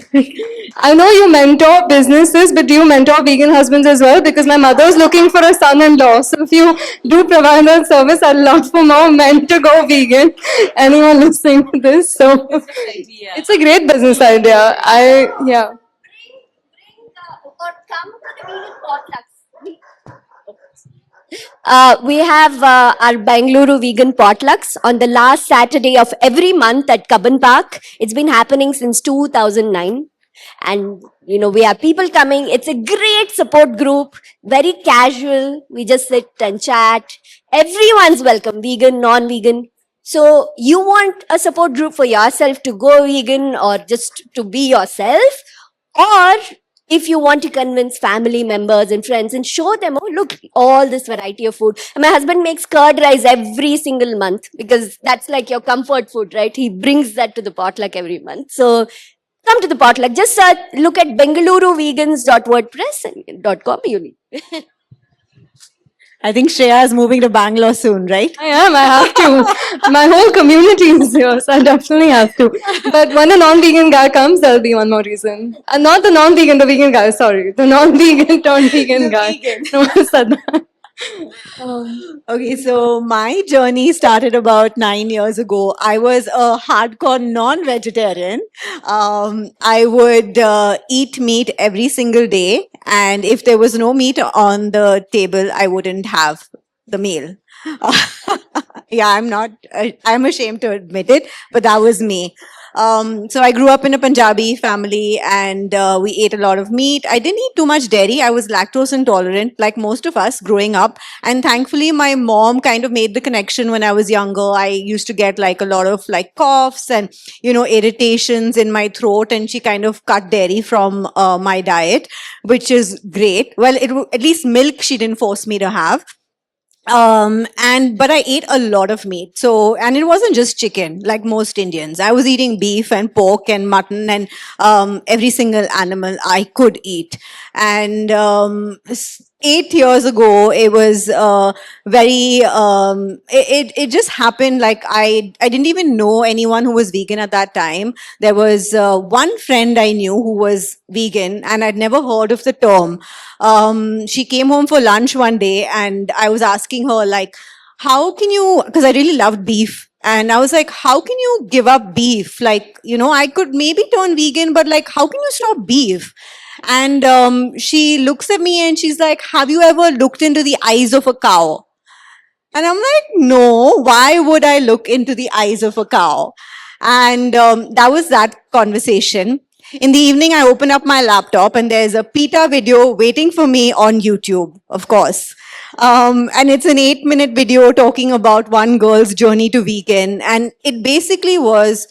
I know you mentor businesses, but do you mentor vegan husbands as well? Because my mother's looking for a son-in-law. So if you do provide that service, I'd love for more men to go vegan. Anyone listening to this? So it's a great business idea. Yeah. Or come to the vegan potlucks. We have our Bangalore vegan potlucks on the last Saturday of every month at Cubbon Park. It's been happening since 2009. And, we have people coming. It's a great support group, very casual. We just sit and chat. Everyone's welcome, vegan, non-vegan. So you want a support group for yourself to go vegan or just to be yourself, or if you want to convince family members and friends and show them, oh, look, all this variety of food. And my husband makes curd rice every single month because that's like your comfort food, right? He brings that to the potluck every month. So come to the potluck. Just look at bengaluruvegans.wordpress.com. I think Shreya is moving to Bangalore soon, right? I am. I have to. My whole community is here, so I definitely have to. But when a non-vegan guy comes, there'll be one more reason. And not the non-vegan, the vegan guy. Sorry, the non-vegan turned vegan guy. No one said that. Okay, so my journey started about 9 years ago. I was a hardcore non-vegetarian. I would eat meat every single day, and if there was no meat on the table, I wouldn't have the meal. Yeah, I'm ashamed to admit it, but that was me. So I grew up in a Punjabi family and we ate a lot of meat. I didn't eat too much dairy. I was lactose intolerant, like most of us growing up. And thankfully, my mom kind of made the connection when I was younger. I used to get like a lot of like coughs and, irritations in my throat. And she kind of cut dairy from my diet, which is great. Well, at least milk she didn't force me to have. But I ate a lot of meat. So, and it wasn't just chicken, like most Indians. I was eating beef and pork and mutton and, every single animal I could eat. And, 8 years ago, it was, it just happened. Like I didn't even know anyone who was vegan at that time. There was, one friend I knew who was vegan and I'd never heard of the term. She came home for lunch one day and I was asking her like, how can you, because I really loved beef. And I was like, how can you give up beef? Like, I could maybe turn vegan, but like, how can you stop beef? And she looks at me and she's like, have you ever looked into the eyes of a cow? And I'm like, no, why would I look into the eyes of a cow? And that was that conversation. In the evening, I open up my laptop and there's a PETA video waiting for me on YouTube, of course. And it's an 8-minute video talking about one girl's journey to vegan. And it basically was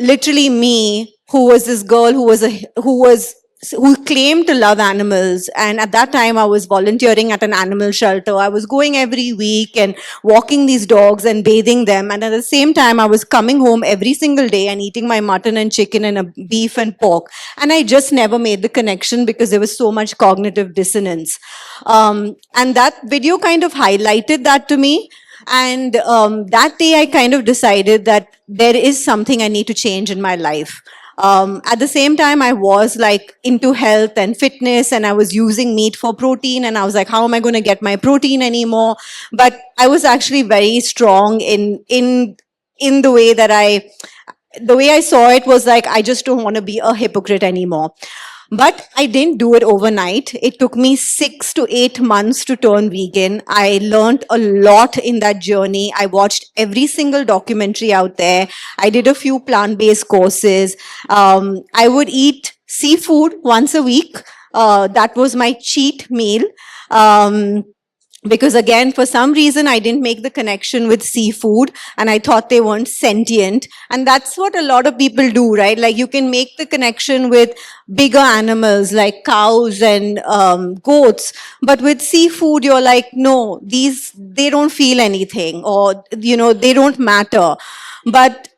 literally me, who was this girl who claimed to love animals. And at that time, I was volunteering at an animal shelter. I was going every week and walking these dogs and bathing them. And at the same time, I was coming home every single day and eating my mutton and chicken and a beef and pork. And I just never made the connection because there was so much cognitive dissonance. And that video kind of highlighted that to me. And that day, I kind of decided that there is something I need to change in my life. At the same time, I was like into health and fitness, and I was using meat for protein. And I was like, how am I going to get my protein anymore? But I was actually very strong in the way that the way I saw it was like, I just don't want to be a hypocrite anymore. But I didn't do it overnight. It took me 6 to 8 months to turn vegan. I learned a lot in that journey. I watched every single documentary out there. I did a few plant-based courses. I would eat seafood once a week. That was my cheat meal. Because again, for some reason, I didn't make the connection with seafood and I thought they weren't sentient. And that's what a lot of people do, right? Like you can make the connection with bigger animals like cows and goats. But with seafood, you're like, no, they don't feel anything or, they don't matter. But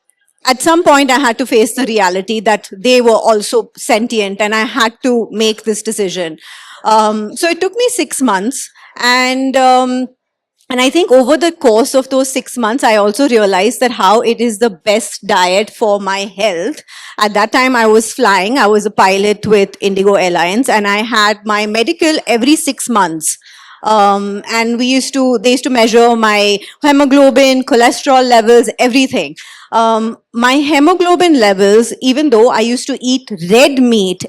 at some point, I had to face the reality that they were also sentient and I had to make this decision. So it took me 6 months. And I think over the course of those 6 months, I also realized that how it is the best diet for my health. At that time, I was flying. I was a pilot with Indigo Airlines, and I had my medical every 6 months. And they used to measure my hemoglobin, cholesterol levels, everything. My hemoglobin levels, even though I used to eat red meat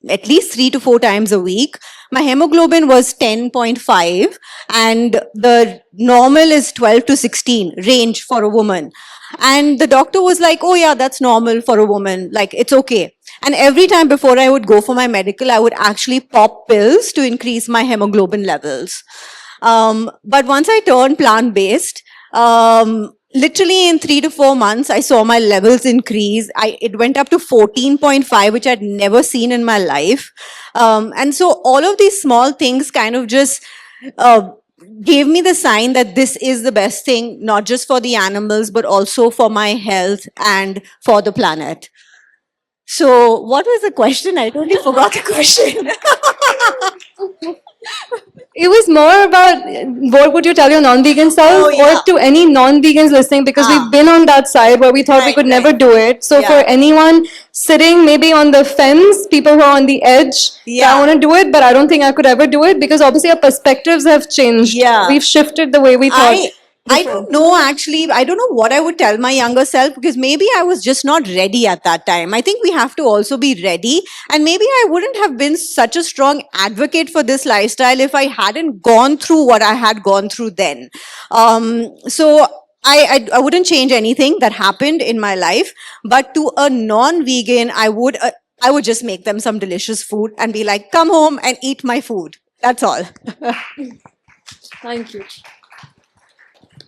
at least 3 to 4 times a week, my hemoglobin was 10.5 and the normal is 12 to 16 range for a woman. And the doctor was like, oh yeah, that's normal for a woman. Like, it's okay. And every time before I would go for my medical, I would actually pop pills to increase my hemoglobin levels. But once I turned plant-based, literally in 3 to 4 months, I saw my levels increase. It went up to 14.5, which I'd never seen in my life. And so all of these small things kind of just gave me the sign that this is the best thing, not just for the animals, but also for my health and for the planet. So what was the question? I totally forgot the question. It was more about what would you tell your non-vegan self or to any non-vegans listening, because we've been on that side where we thought we could never do it. So for anyone sitting maybe on the fence, people who are on the edge, I want to do it, but I don't think I could ever do it because obviously our perspectives have changed. We've shifted the way we thought. I don't know, actually. I don't know what I would tell my younger self because maybe I was just not ready at that time. I think we have to also be ready. And maybe I wouldn't have been such a strong advocate for this lifestyle if I hadn't gone through what I had gone through then. So I wouldn't change anything that happened in my life. But to a non-vegan, I would just make them some delicious food and be like, come home and eat my food. That's all. Thank you.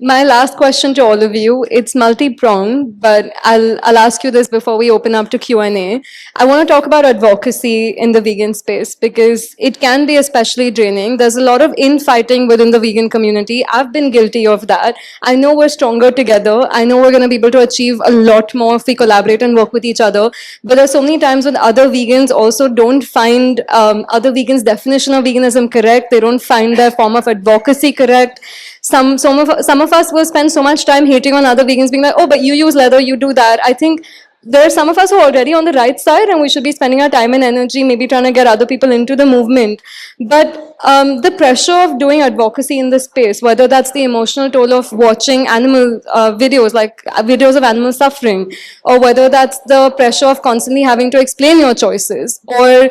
My last question to all of you, it's multi-pronged, but I'll ask you this before we open up to Q&A. I want to talk about advocacy in the vegan space because it can be especially draining. There's a lot of infighting within the vegan community. I've been guilty of that. I know we're stronger together. I know we're going to be able to achieve a lot more if we collaborate and work with each other. But there's so many times when other vegans also don't find other vegans' definition of veganism correct. They don't find their form of advocacy correct. Some of us will spend so much time hating on other vegans, being like, oh, but you use leather, you do that. I think there are some of us who are already on the right side and we should be spending our time and energy maybe trying to get other people into the movement. But the pressure of doing advocacy in this space, whether that's the emotional toll of watching animal videos, like videos of animal suffering, or whether that's the pressure of constantly having to explain your choices, or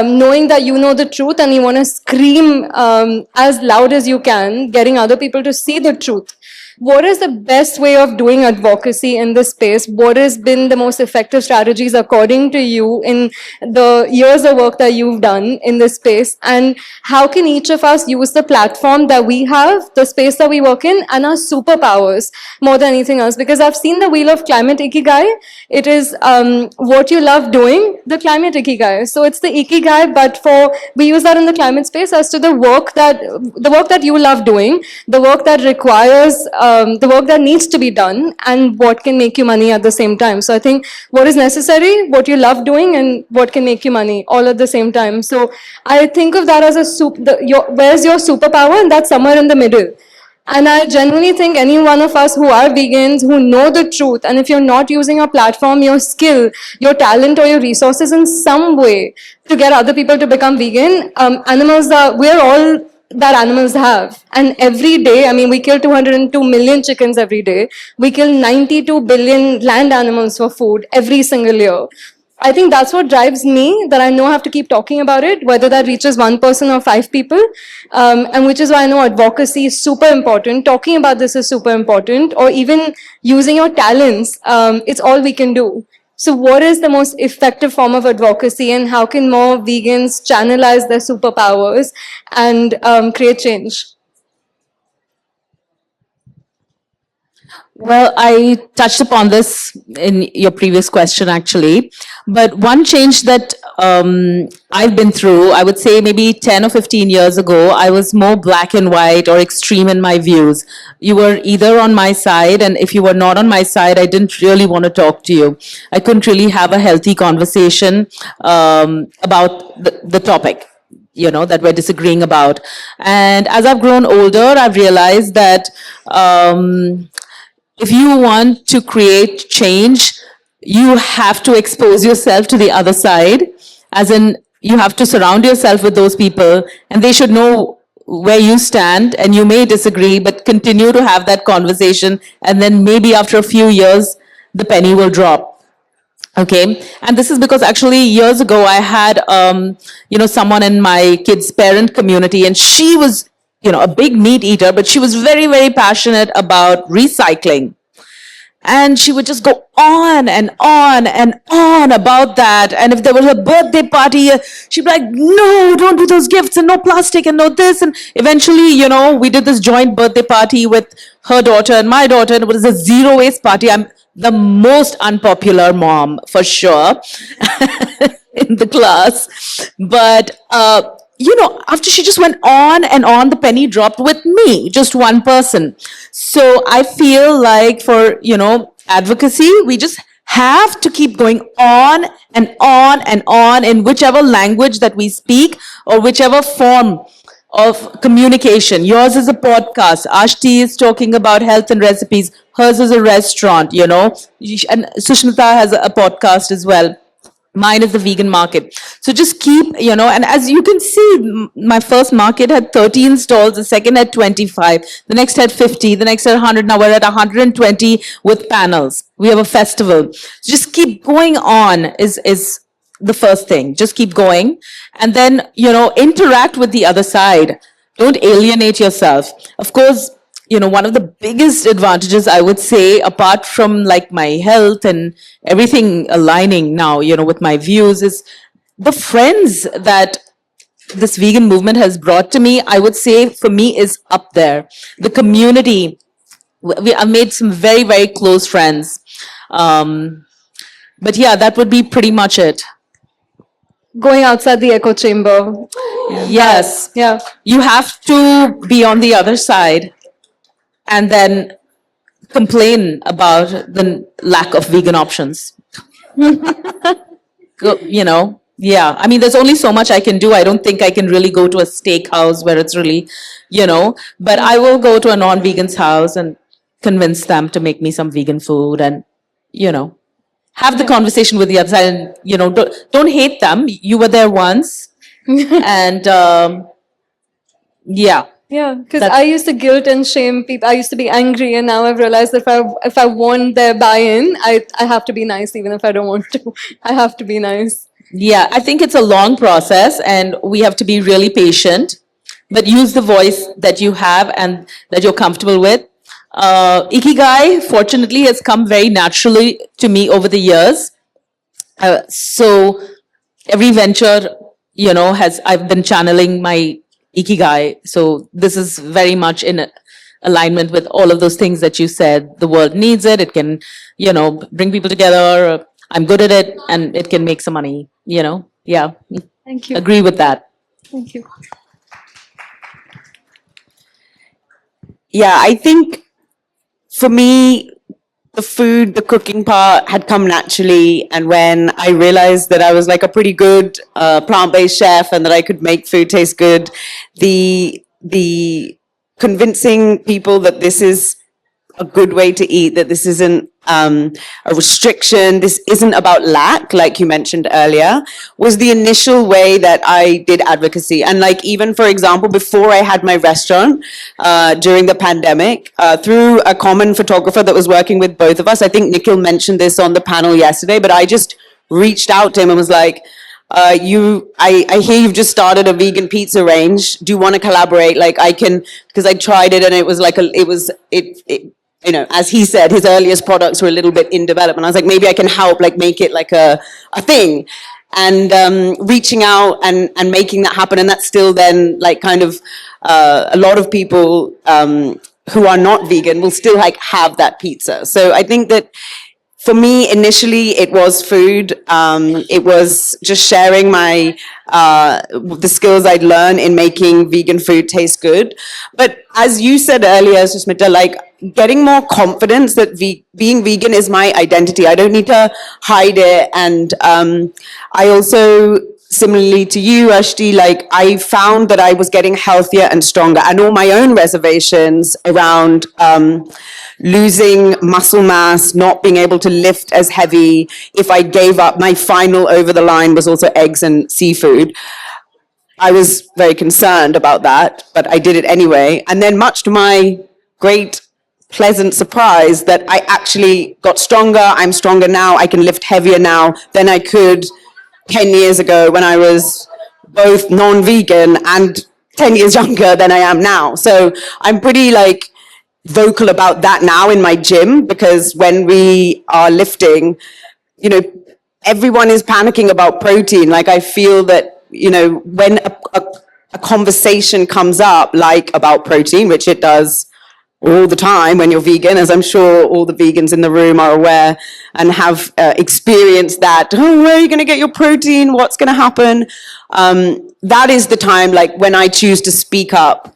knowing that you know the truth and you want to scream as loud as you can, getting other people to see the truth. what is the best way of doing advocacy in this space? What has been the most effective strategies according to you in the years of work that you've done in this space? And how can each of us use the platform that we have, the space that we work in, and our superpowers more than anything else? Because I've seen the Wheel of Climate Ikigai. It is what you love doing, the climate Ikigai. So it's the Ikigai, but we use that in the climate space as to the work that you love doing, the work that requires, the work that needs to be done, and what can make you money at the same time. So I think what is necessary, what you love doing, and what can make you money all at the same time. So I think of that as where's your superpower, and that's somewhere in the middle. And I genuinely think any one of us who are vegans, who know the truth, and if you're not using your platform, your skill, your talent, or your resources in some way to get other people to become vegan, we're all that animals have. And every day, I mean, we kill 202 million chickens every day. We kill 92 billion land animals for food every single year. I think that's what drives me, that I know I have to keep talking about it, whether that reaches one person or 5 people. And which is why I know advocacy is super important. Talking about this is super important, or even using your talents, it's all we can do. So what is the most effective form of advocacy, and how can more vegans channelize their superpowers and create change? Well, I touched upon this in your previous question, actually. But one change that I've been through, I would say maybe 10 or 15 years ago, I was more black and white or extreme in my views. You were either on my side, and if you were not on my side, I didn't really want to talk to you. I couldn't really have a healthy conversation about the topic, you know, that we're disagreeing about. And as I've grown older, I've realized that if you want to create change, you have to expose yourself to the other side, as in you have to surround yourself with those people, and they should know where you stand, and you may disagree, but continue to have that conversation, and then maybe after a few years, the penny will drop. Okay, and this is because actually years ago I had, someone in my kid's parent community, and she was, a big meat eater, but she was very, very passionate about recycling. And she would just go on and on and on about that. And if there was a birthday party, she'd be like, no, don't do those gifts, and no plastic, and no this. And eventually, we did this joint birthday party with her daughter and my daughter, and it was a zero waste party. I'm the most unpopular mom, for sure, in the class. But, after she just went on and on, the penny dropped with me, just one person. So I feel like for, advocacy, we just have to keep going on and on and on in whichever language that we speak, or whichever form of communication. Yours is a podcast. Ashti is talking about health and recipes. Hers is a restaurant, and Sushmita has a podcast as well. Mine is the vegan market. So just keep, and as you can see, my first market had 13 stalls, the second had 25, the next had 50, the next had 100, now we're at 120 with panels. We have a festival. So just keep going on is the first thing. Just keep going. And then, interact with the other side. Don't alienate yourself. Of course, one of the biggest advantages, I would say, apart from like my health and everything aligning now, with my views, is the friends that this vegan movement has brought to me. I would say for me is up there. The community, I've made some very, very close friends. But yeah, that would be pretty much it. Going outside the echo chamber. Yes. Yeah. You have to be on the other side and then complain about the lack of vegan options. Yeah. I mean, there's only so much I can do. I don't think I can really go to a steakhouse where it's really, but I will go to a non-vegan's house and convince them to make me some vegan food and, have the conversation with the other side and, don't hate them. You were there once. And, yeah. Yeah, because I used to guilt and shame people. I used to be angry, and now I've realized that if I want their buy-in, I have to be nice, even if I don't want to. I have to be nice. Yeah, I think it's a long process, and we have to be really patient, but use the voice that you have and that you're comfortable with. Ikigai, fortunately, has come very naturally to me over the years. So every venture, I've been channeling my Ikigai. So this is very much in alignment with all of those things that you said. The world needs it. It can, bring people together. I'm good at it and it can make some money, Yeah. Thank you. Agree with that. Thank you. Yeah, I think for me, the food, the cooking part had come naturally. And when I realized that I was like a pretty good plant-based chef and that I could make food taste good, the convincing people that this is a good way to eat, that this isn't a restriction, this isn't about lack, like you mentioned earlier, was the initial way that I did advocacy. And like, even for example, before I had my restaurant during the pandemic, through a common photographer that was working with both of us, I think Nikhil mentioned this on the panel yesterday, but I just reached out to him and was like, I hear you've just started a vegan pizza range. Do you want to collaborate? Like I can, because I tried it and it was like, as he said, his earliest products were a little bit in development. I was like, maybe I can help, like make it like a thing. And reaching out and making that happen. And that's still then like kind of a lot of people who are not vegan will still like have that pizza. So I think that for me, initially, it was food. It was just sharing the skills I'd learned in making vegan food taste good. But as you said earlier, Susmita, like getting more confidence that being vegan is my identity. I don't need to hide it. And I also, similarly to you, Ashti, like I found that I was getting healthier and stronger, and all my own reservations around losing muscle mass, not being able to lift as heavy. If I gave up, my final over the line was also eggs and seafood. I was very concerned about that, but I did it anyway. And then much to my great pleasant surprise that I actually got stronger. I'm stronger now. I can lift heavier now than I could 10 years ago when I was both non-vegan and 10 years younger than I am now. So I'm pretty like vocal about that now in my gym, because when we are lifting, everyone is panicking about protein. Like I feel that, when a conversation comes up like about protein, which it does all the time when you're vegan, as I'm sure all the vegans in the room are aware and have experienced that, where are you going to get your protein? What's going to happen? That is the time like when I choose to speak up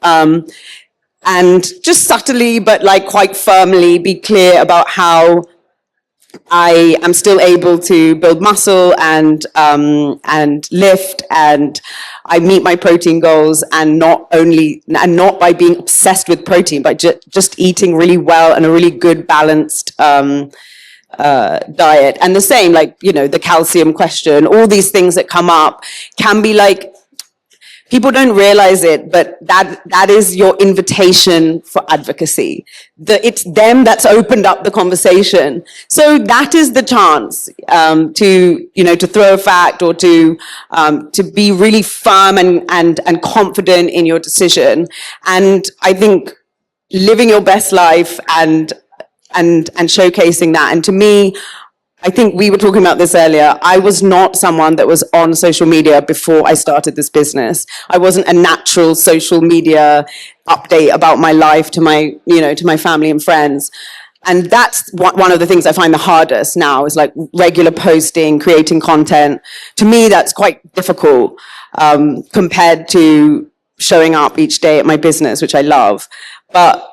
and just subtly, but like quite firmly be clear about how I am still able to build muscle and lift, and I meet my protein goals, and not by being obsessed with protein, but just eating really well and a really good balanced diet. And the same, like, the calcium question, all these things that come up can be like, people don't realize it, but that is your invitation for advocacy. It's them that's opened up the conversation. So that is the chance to throw a fact or to be really firm and confident in your decision. And I think living your best life and showcasing that. And to me, I think we were talking about this earlier. I was not someone that was on social media before I started this business. I wasn't a natural social media update about my life to my family and friends. And that's one of the things I find the hardest now, is like regular posting, creating content. To me, that's quite difficult compared to showing up each day at my business, which I love. But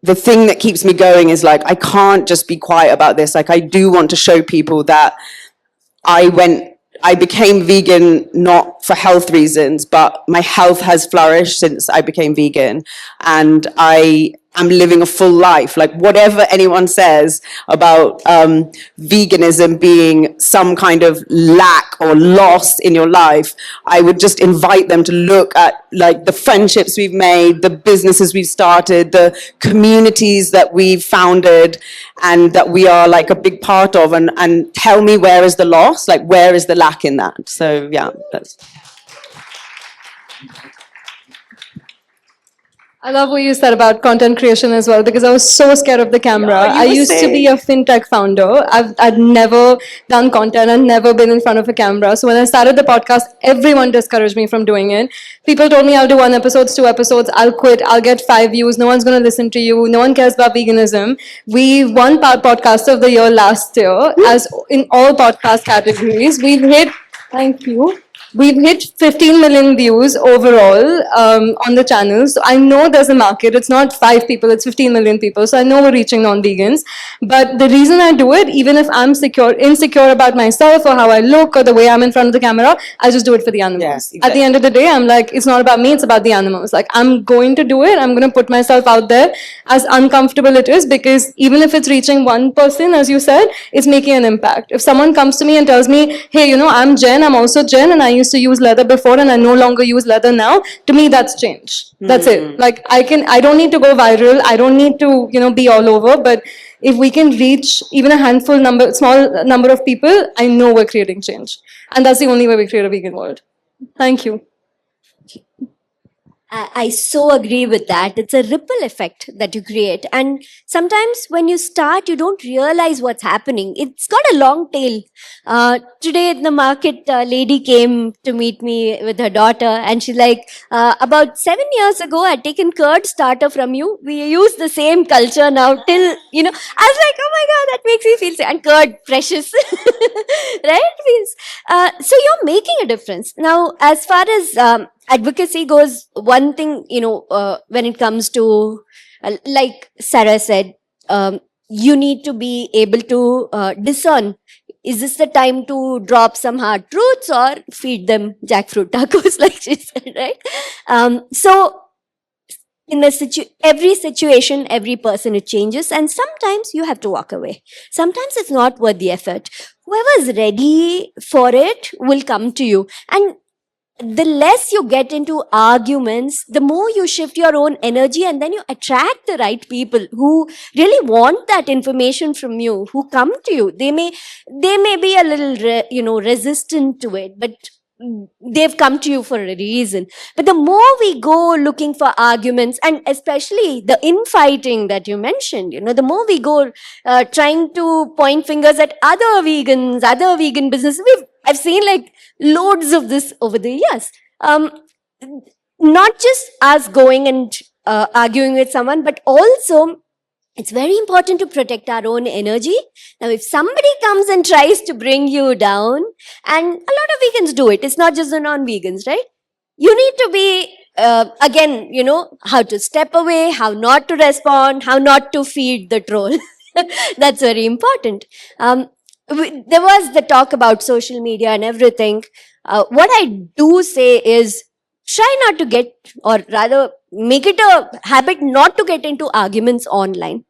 the thing that keeps me going is like, I can't just be quiet about this. Like, I do want to show people that I became vegan not for health reasons, but my health has flourished since I became vegan. And I am living a full life. Like, whatever anyone says about veganism being some kind of lack or loss in your life, I would just invite them to look at like the friendships we've made, the businesses we've started, the communities that we've founded and that we are like a big part of, and tell me, where is the loss? Like, where is the lack in that? So yeah, that's... I love what you said about content creation as well, because I was so scared of the camera. Yeah, you I were used to be saying. a fintech founder. I'd never done content and never been in front of a camera. So when I started the podcast, everyone discouraged me from doing it. People told me I'll do 1 episode, 2 episodes, I'll quit, I'll get 5 views, no one's going to listen to you, no one cares about veganism. We won Podcaster of the Year last year, as in all podcast categories. Thank you. We've hit 15 million views overall on the channel. So I know there's a market. It's not 5 people, it's 15 million people. So I know we're reaching non-vegans. But the reason I do it, even if I'm insecure about myself or how I look or the way I'm in front of the camera, I just do it for the animals. Yes, At the end of the day, I'm like, it's not about me, it's about the animals. Like, I'm going to do it. I'm going to put myself out there, as uncomfortable it is, because even if it's reaching one person, as you said, it's making an impact. If someone comes to me and tells me, hey, I'm Jen, I'm also Jen, and I used to use leather before and I no longer use leather now, to me that's change. That's it. Like, I don't need to go viral, I don't need to, be all over, but if we can reach even a small number of people, I know we're creating change. And that's the only way we create a vegan world. Thank you. I so agree with that. It's a ripple effect that you create. And sometimes when you start, you don't realize what's happening. It's got a long tail. Today in the market, a lady came to meet me with her daughter, and she's like, about 7 years ago, I'd taken curd starter from you. We use the same culture now till, I was like, oh my God, that makes me feel sick. And curd, precious. Right? So you're making a difference. Now, as far as advocacy goes, one thing, when it comes to, like Sarah said, you need to be able to discern, is this the time to drop some hard truths or feed them jackfruit tacos, like she said, right? So in every situation, every person, it changes, and sometimes you have to walk away. Sometimes it's not worth the effort. Whoever's ready for it will come to you. And the less you get into arguments, the more you shift your own energy, and then you attract the right people who really want that information from you, who come to you. They may be a little, resistant to it, but they've come to you for a reason. But the more we go looking for arguments, and especially the infighting that you mentioned, the more we go trying to point fingers at other vegans, other vegan businesses. I've seen like loads of this over the years. Not just us going and arguing with someone, but also it's very important to protect our own energy. Now, if somebody comes and tries to bring you down, and a lot of vegans do it, it's not just the non-vegans, right? You need to be, again, how to step away, how not to respond, how not to feed the troll. That's very important. There was the talk about social media and everything. What I do say is, try not to get, or rather make it a habit not to get into arguments online.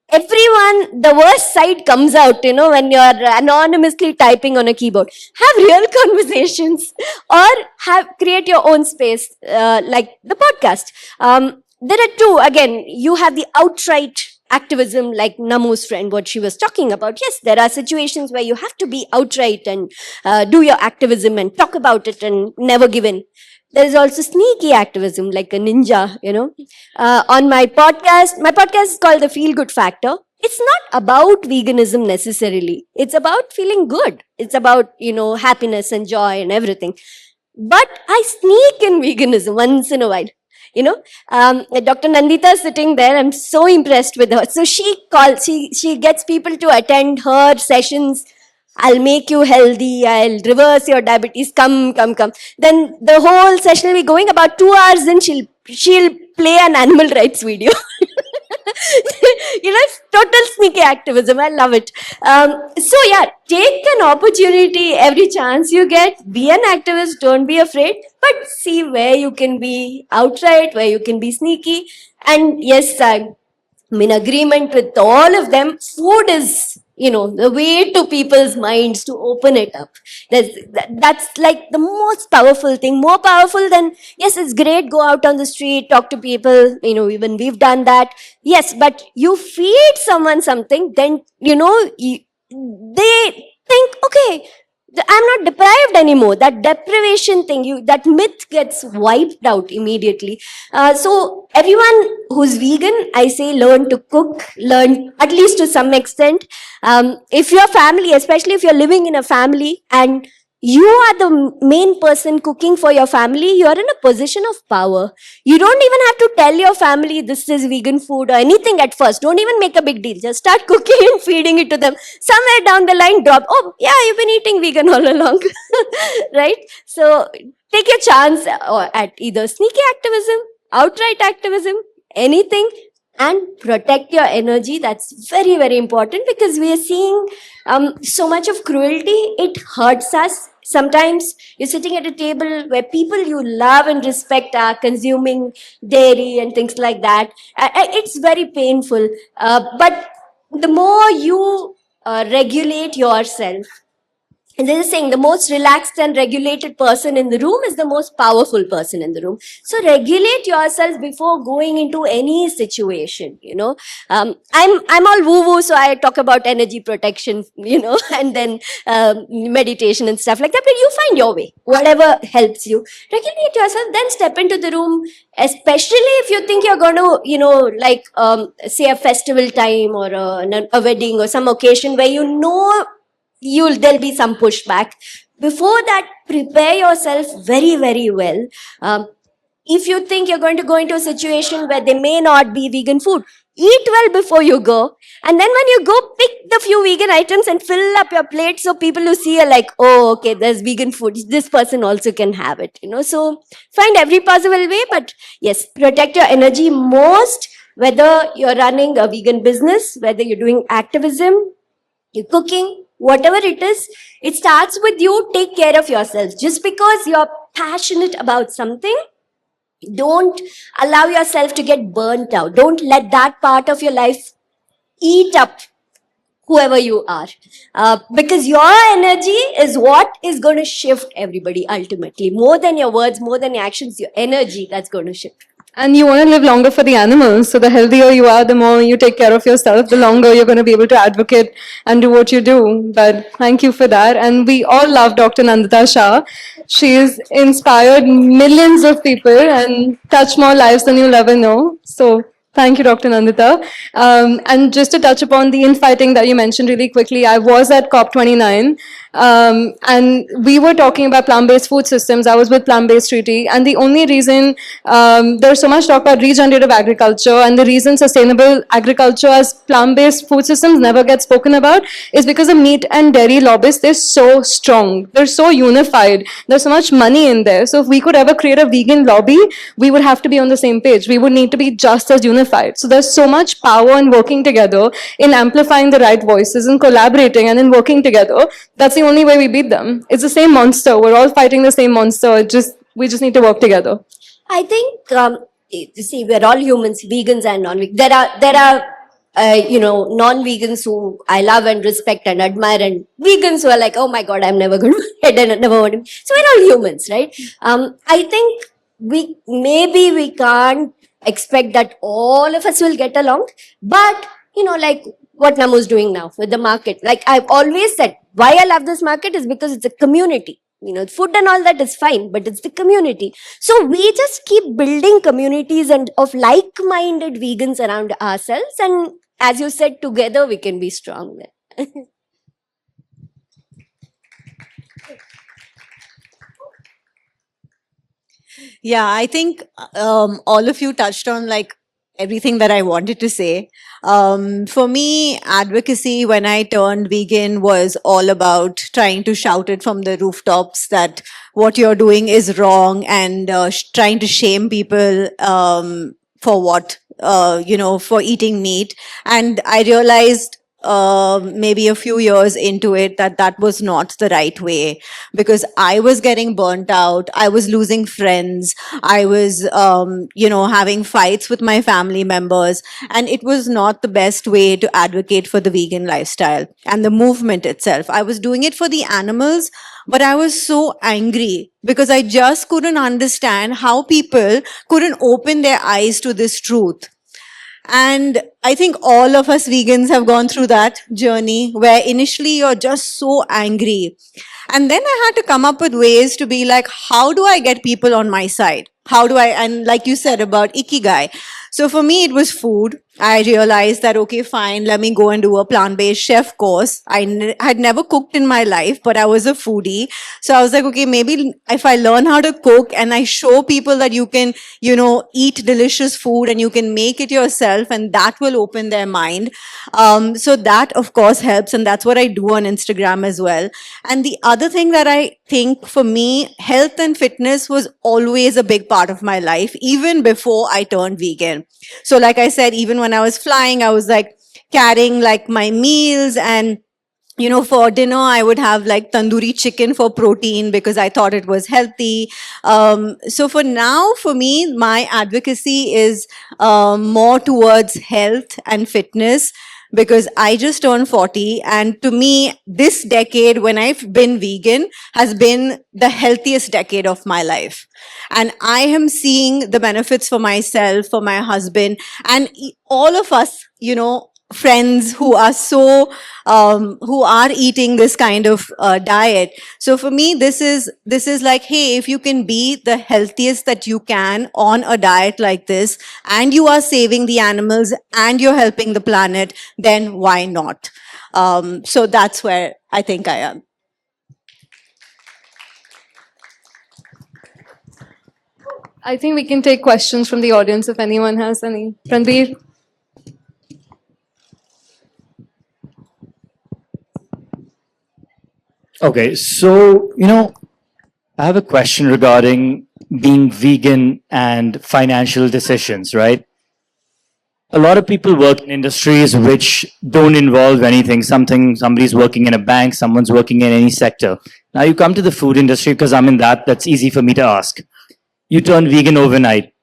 Everyone, the worst side comes out, when you're anonymously typing on a keyboard. Have real conversations, or create your own space, like the podcast. There are two, again, you have the outright activism, like Namu's friend, what she was talking about. Yes, there are situations where you have to be outright and do your activism and talk about it and never give in. There is also sneaky activism, like a ninja, on my podcast is called The Feel Good Factor. It's not about veganism necessarily. It's about feeling good. It's about, happiness and joy and everything. But I sneak in veganism once in a while. Dr. Nandita is sitting there. I'm so impressed with her. So she gets people to attend her sessions. I'll make you healthy, I'll reverse your diabetes, come. Then the whole session will be going. About 2 hours, then she'll play an animal rights video. It's total sneaky activism. I love it. So yeah, take an opportunity every chance you get. Be an activist, don't be afraid, but see where you can be outright, where you can be sneaky. And yes, I'm in agreement with all of them. Food is, the way to people's minds to open it up. That's like the most powerful thing, more powerful than, yes, it's great, go out on the street, talk to people, even we've done that. Yes, but you feed someone something, then, they think, okay, I'm not deprived anymore. That deprivation thing, that myth gets wiped out immediately. So everyone who's vegan, I say learn to cook, learn at least to some extent. If your family, especially if you're living in a family and you are the main person cooking for your family, you're in a position of power. You don't even have to tell your family this is vegan food or anything at first. Don't even make a big deal. Just start cooking and feeding it to them. Somewhere down the line, drop, oh, yeah, you've been eating vegan all along. Right? So take your chance at either sneaky activism, outright activism, anything, and protect your energy. That's very, very important because we are seeing so much of cruelty. It hurts us. Sometimes you're sitting at a table where people you love and respect are consuming dairy and things like that. It's very painful. But the more you regulate yourself, and there's a saying, the most relaxed and regulated person in the room is the most powerful person in the room. So regulate yourself before going into any situation, I'm all woo-woo, so I talk about energy protection, and then meditation and stuff like that, but you find your way, whatever helps you. Regulate yourself, then step into the room, especially if you think you're going to, say a festival time or a wedding or some occasion where there'll be some pushback. Before that, prepare yourself very, very well. If you think you're going to go into a situation where there may not be vegan food, eat well before you go. And then when you go, pick the few vegan items and fill up your plate so people who see are like, oh, okay, there's vegan food. This person also can have it, So find every possible way. But yes, protect your energy most, whether you're running a vegan business, whether you're doing activism, you're cooking, whatever it is, it starts with you. Take care of yourself. Just because you're passionate about something, don't allow yourself to get burnt out. Don't let that part of your life eat up whoever you are. Because your energy is what is going to shift everybody ultimately. More than your words, more than your actions, your energy that's going to shift. And you want to live longer for the animals. So the healthier you are, the more you take care of yourself, the longer you're going to be able to advocate and do what you do. But thank you for that. And we all love Dr. Nandita Shah. She's inspired millions of people and touched more lives than you'll ever know. So thank you, Dr. Nandita. And just to touch upon the infighting that you mentioned really quickly, I was at COP29 and we were talking about plant-based food systems. I was with Plant-Based Treaty, and the only reason there's so much talk about regenerative agriculture, and the reason sustainable agriculture as plant-based food systems never get spoken about is because the meat and dairy lobbyists, they're so strong. They're so unified. There's so much money in there. So if we could ever create a vegan lobby, we would have to be on the same page. We would need to be just as unified. So there's so much power in working together, in amplifying the right voices, in collaborating and in working together. That's the only way we beat them. It's the same monster. We're all fighting the same monster. We just need to work together. I think, see, we're all humans, vegans and non-vegans. There are non-vegans who I love and respect and admire, and vegans who are like, oh my God, I'm never going to eat and never want to. So we're all humans, right? I think we can't expect that all of us will get along, but like what Namu's doing now with the market. Like I've always said, why I love this market is because it's a community. Food and all that is fine, but it's the community. So we just keep building communities and of like-minded vegans around ourselves. And as you said, together we can be strong there. Yeah, I think all of you touched on like everything that I wanted to say. For me, advocacy when I turned vegan was all about trying to shout it from the rooftops that what you're doing is wrong, and trying to shame people for what, for eating meat. And I realized maybe a few years into it that was not the right way, because I was getting burnt out. I was losing friends. I was, having fights with my family members, and it was not the best way to advocate for the vegan lifestyle and the movement itself. I was doing it for the animals, but I was so angry because I just couldn't understand how people couldn't open their eyes to this truth. And I think all of us vegans have gone through that journey where initially you're just so angry. And then I had to come up with ways to be like, how do I get people on my side? How do I, and like you said about Ikigai. So for me, it was food. I realized that, okay, fine, let me go and do a plant-based chef course. Had never cooked in my life, but I was a foodie. So I was like, okay, maybe if I learn how to cook and I show people that you can, eat delicious food and you can make it yourself, and that will open their mind. So that, of course, helps. And that's what I do on Instagram as well. And the other thing that I think for me, health and fitness was always a big part of my life, even before I turned vegan. So like I said, even when I was flying, I was like carrying like my meals, and for dinner, I would have like tandoori chicken for protein because I thought it was healthy. So for now, for me, my advocacy is more towards health and fitness, because I just turned 40. And to me, this decade, when I've been vegan, has been the healthiest decade of my life. And I am seeing the benefits for myself, for my husband, and all of us, friends who are who are eating this kind of diet. So for me, this is like, hey, if you can be the healthiest that you can on a diet like this, and you are saving the animals and you're helping the planet, then why not? So that's where I think I am. I think we can take questions from the audience if anyone has any. Ranbir? Okay, so, I have a question regarding being vegan and financial decisions, right? A lot of people work in industries which don't involve anything. Somebody's working in a bank, someone's working in any sector. Now you come to the food industry, because I'm in that's easy for me to ask. You turn vegan overnight.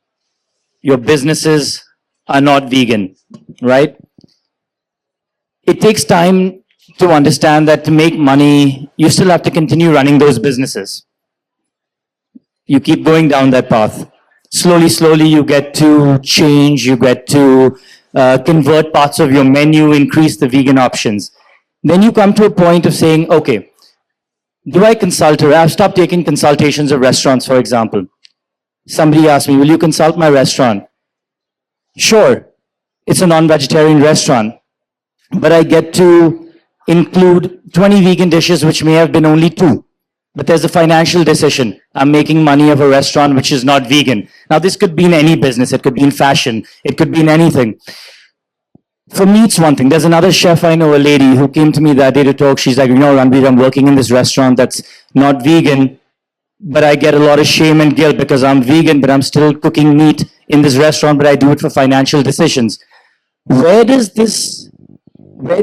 Your businesses are not vegan, right? It takes time to understand that to make money, you still have to continue running those businesses. You keep going down that path. Slowly, you get to change, you get to convert parts of your menu, increase the vegan options. Then you come to a point of saying, okay, do I consult, or I've stopped taking consultations of restaurants, for example. Somebody asked me, will you consult my restaurant? Sure, it's a non-vegetarian restaurant, but I get to include 20 vegan dishes, which may have been only 2. But there's a financial decision. I'm making money of a restaurant which is not vegan. Now, this could be in any business. It could be in fashion. It could be in anything. For me, it's one thing. There's another chef I know, a lady, who came to me that day to talk. She's like, Ranbir, I'm working in this restaurant that's not vegan, but I get a lot of shame and guilt because I'm vegan, but I'm still cooking meat in this restaurant, but I do it for financial decisions. Where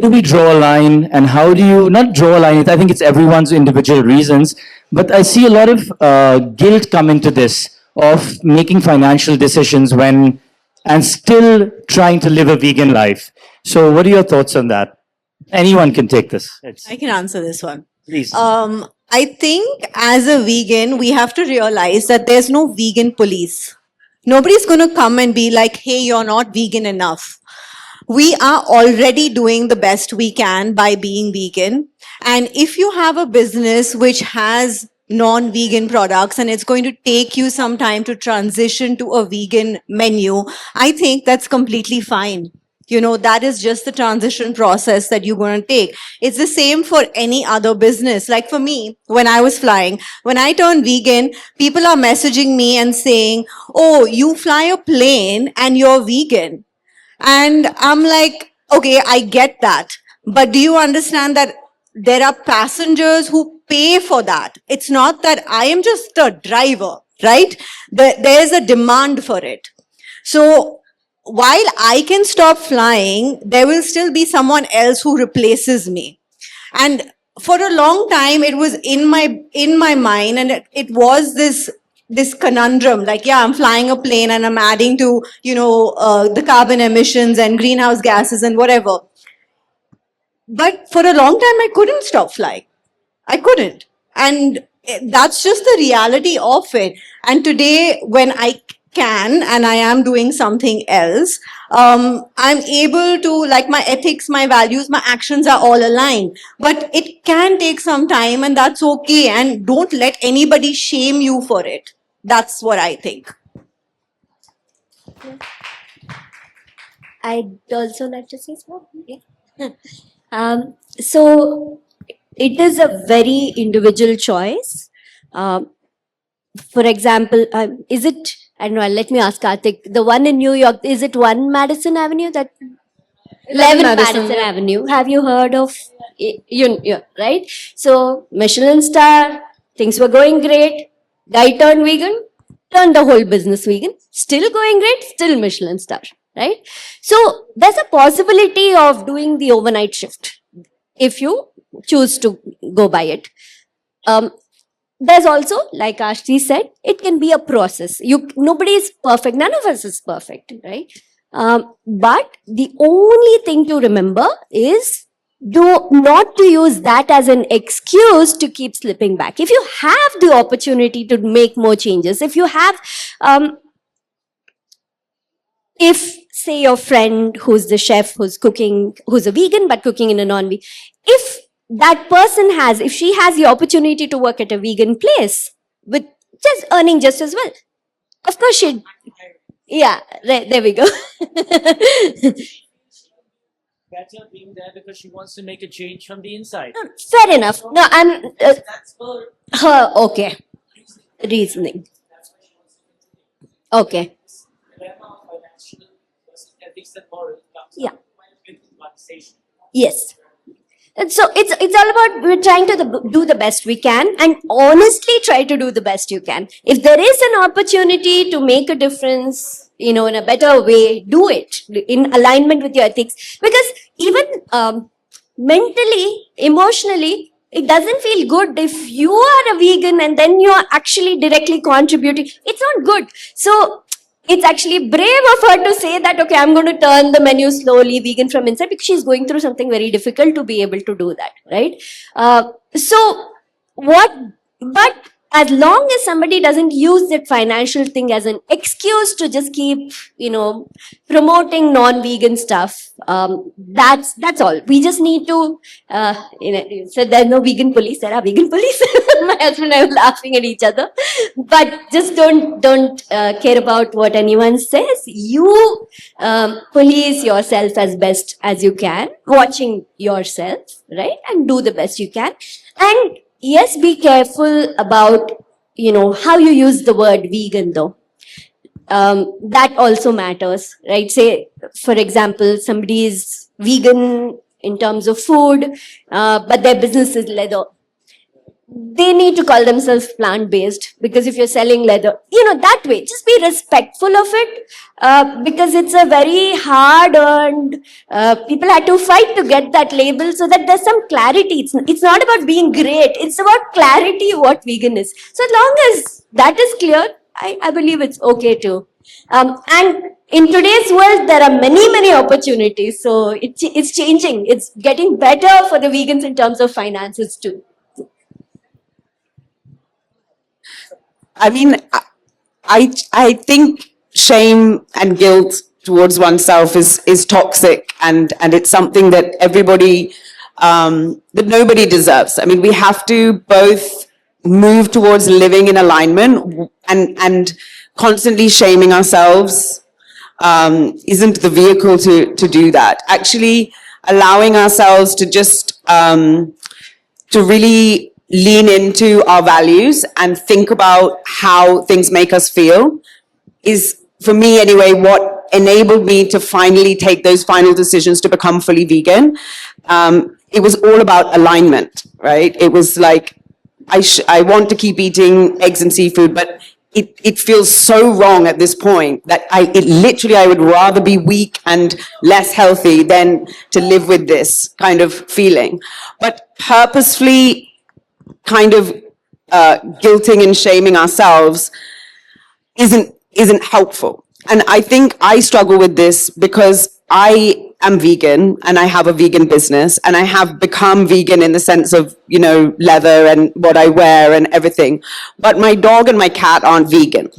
do we draw a line, and how do you, not draw a line, I think it's everyone's individual reasons, but I see a lot of guilt come into this, of making financial decisions and still trying to live a vegan life. So what are your thoughts on that? Anyone can take this. I can answer this one. Please. I think as a vegan, we have to realize that there's no vegan police. Nobody's going to come and be like, hey, you're not vegan enough. We are already doing the best we can by being vegan. And if you have a business which has non-vegan products and it's going to take you some time to transition to a vegan menu, I think that's completely fine. That is just the transition process that you're going to take. It's the same for any other business. Like for me, when I was flying, when I turned vegan, people are messaging me and saying, oh, you fly a plane and you're vegan. And I'm like, okay, I get that. But do you understand that there are passengers who pay for that? It's not that I am just a driver, right? There is a demand for it. So while I can stop flying, there will still be someone else who replaces me. And for a long time, it was in my mind, and it was this conundrum, like, yeah, I'm flying a plane and I'm adding to, the carbon emissions and greenhouse gases and whatever. But for a long time, I couldn't stop flying. I couldn't. And that's just the reality of it. And today, when I can and I am doing something else, I'm able to, like, my ethics, my values, my actions are all aligned. But it can take some time, and that's okay. And don't let anybody shame you for it. That's what I think. I'd also like to say something. Yeah. So it is a very individual choice. For example, is it, I don't know, let me ask Karthik, the one in New York, is it 1 Madison Avenue? That 11 Madison, yeah. Avenue. Have you heard of you, right? So Michelin star, things were going great. Guy turned vegan, turned the whole business vegan. Still going great, still Michelin star, right? So there's a possibility of doing the overnight shift if you choose to go by it. There's also, like Ashti said, it can be a process. Nobody is perfect. None of us is perfect, right? But the only thing to remember is not to use that as an excuse to keep slipping back. If you have the opportunity to make more changes, if you have, if say your friend who's the chef, who's cooking, who's a vegan but cooking in a non-vegan, if that person has, if she has the opportunity to work at a vegan place with just earning just as well, of course she'd, yeah, there we go. Better being there because she wants to make a change from the inside. Fair enough. No, I'm, That's her her, okay, reasoning. Okay, dilemma of financial versus ethics and moral comes Yeah. up with conversation. yes. And so it's all about, we're trying to do the best we can, and honestly try to do the best you can. If there is an opportunity to make a difference, in a better way, do it in alignment with your ethics. Because even mentally, emotionally, it doesn't feel good if you are a vegan and then you are actually directly contributing. It's not good. So it's actually brave of her to say that, okay, I'm going to turn the menu slowly vegan from inside, because she's going through something very difficult to be able to do that, right? But as long as somebody doesn't use that financial thing as an excuse to just keep, promoting non-vegan stuff, that's all. We just need to, so there's no vegan police, there are vegan police. My husband and I were laughing at each other. But just don't care about what anyone says. You police yourself as best as you can, watching yourself, right? And do the best you can. And yes, be careful about, how you use the word vegan though. That also matters, right? Say, for example, somebody is vegan in terms of food, but their business is leather. They need to call themselves plant-based, because if you're selling leather, that way, just be respectful of it, because it's a very hard-earned, people had to fight to get that label so that there's some clarity. It's not about being great, it's about clarity what vegan is. So as long as that is clear, I believe it's okay too. And in today's world, there are many opportunities. So it's changing. It's getting better for the vegans in terms of finances too. I mean, I think shame and guilt towards oneself is toxic, and it's something that everybody, that nobody deserves. I mean, we have to both move towards living in alignment, and constantly shaming ourselves isn't the vehicle to do that. Actually, allowing ourselves to just to really lean into our values and think about how things make us feel is, for me anyway, what enabled me to finally take those final decisions to become fully vegan. It was all about alignment, right? It was like, I want to keep eating eggs and seafood, but it feels so wrong at this point that I would rather be weak and less healthy than to live with this kind of feeling. But purposefully kind of guilting and shaming ourselves isn't helpful. And I think I struggle with this because I am vegan and I have a vegan business, and I have become vegan in the sense of, leather and what I wear and everything. But my dog and my cat aren't vegan.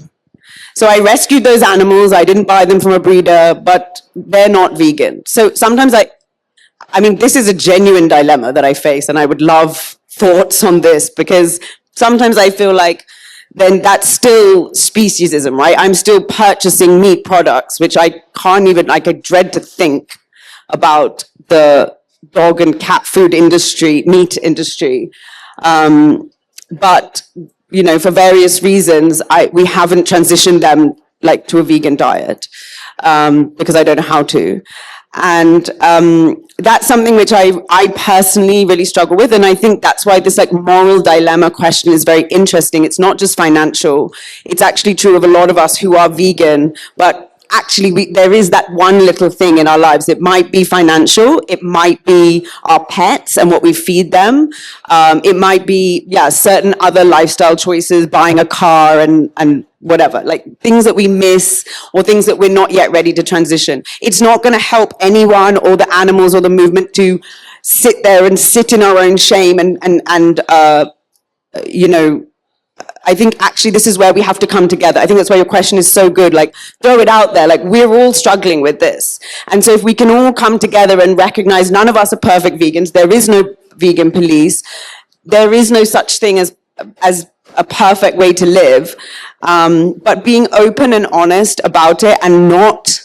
So I rescued those animals. I didn't buy them from a breeder, but they're not vegan. So sometimes I mean, this is a genuine dilemma that I face, and I would love thoughts on this, because sometimes I feel like then that's still speciesism, right? I'm still purchasing meat products, which I can't even, like, I dread to think about the dog and cat food industry, meat industry. But, you know, for various reasons, we haven't transitioned them like to a vegan diet, because I don't know how to. And that's something which I personally really struggle with. And I think that's why this like moral dilemma question is very interesting. It's not just financial. It's actually true of a lot of us who are vegan, but actually there is that one little thing in our lives. It might be financial. It might be our pets and what we feed them. It might be, yeah, certain other lifestyle choices, buying a car and whatever, like things that we miss or things that we're not yet ready to transition. It's not going to help anyone or the animals or the movement to sit there and sit in our own shame and you know, I think actually this is where we have to come together. I think that's why your question is so good. Like, throw it out there. Like, we're all struggling with this. And so if we can all come together and recognize none of us are perfect vegans, there is no vegan police, there is no such thing as a perfect way to live, but being open and honest about it and not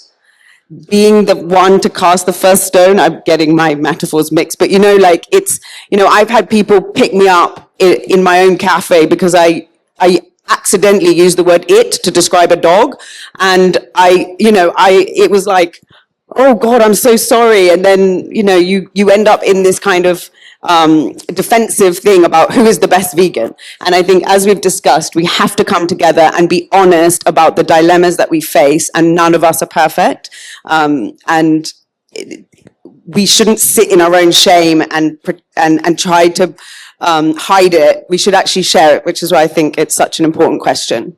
being the one to cast the first stone. I'm getting my metaphors mixed, but you know, like it's, you know, I've had people pick me up in my own cafe because I accidentally used the word "it" to describe a dog. And it was like, oh God, I'm so sorry. And then, you know, you end up in this kind of defensive thing about who is the best vegan. And I think, as we've discussed, we have to come together and be honest about the dilemmas that we face, and none of us are perfect. And we shouldn't sit in our own shame and try to hide it. We should actually share it, which is why I think it's such an important question.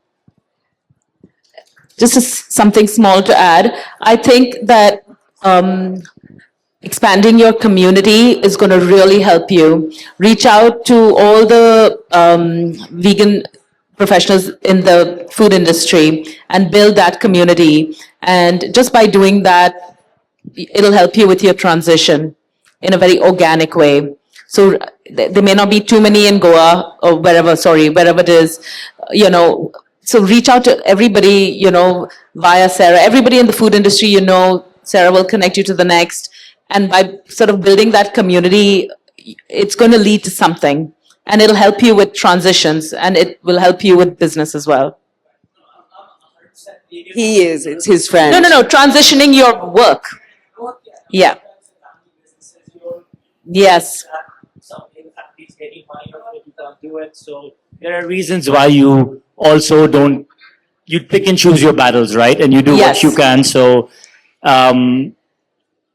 Just something small to add. I think that expanding your community is going to really help you. Reach out to all the vegan professionals in the food industry and build that community. And just by doing that, it'll help you with your transition in a very organic way. So there may not be too many in Goa or wherever it is, you know. So reach out to everybody, you know, via Sarah. Everybody in the food industry, you know, Sarah will connect you to the next. And by sort of building that community, it's going to lead to something. And it'll help you with transitions, and it will help you with business as well. He is, it's his friend. No, transitioning your work. Yeah. Yes. Some families getting money out of it, you can't do it. So there are reasons why you also don't, you pick and choose your battles, right? And you do Yes. what you can. So,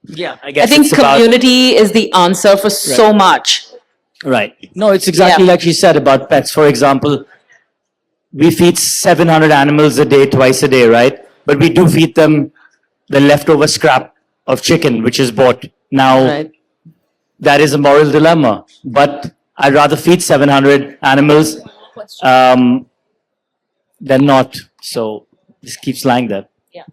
yeah, I guess I think it's about, community is the answer for so much. right. No, it's exactly Yeah. like she said about pets. For example, we feed 700 animals a day, twice a day, right? But we do feed them the leftover scrap of chicken, which is bought. Now, Right. that is a moral dilemma. But I'd rather feed 700 animals than not. So this keeps lying there. Yeah.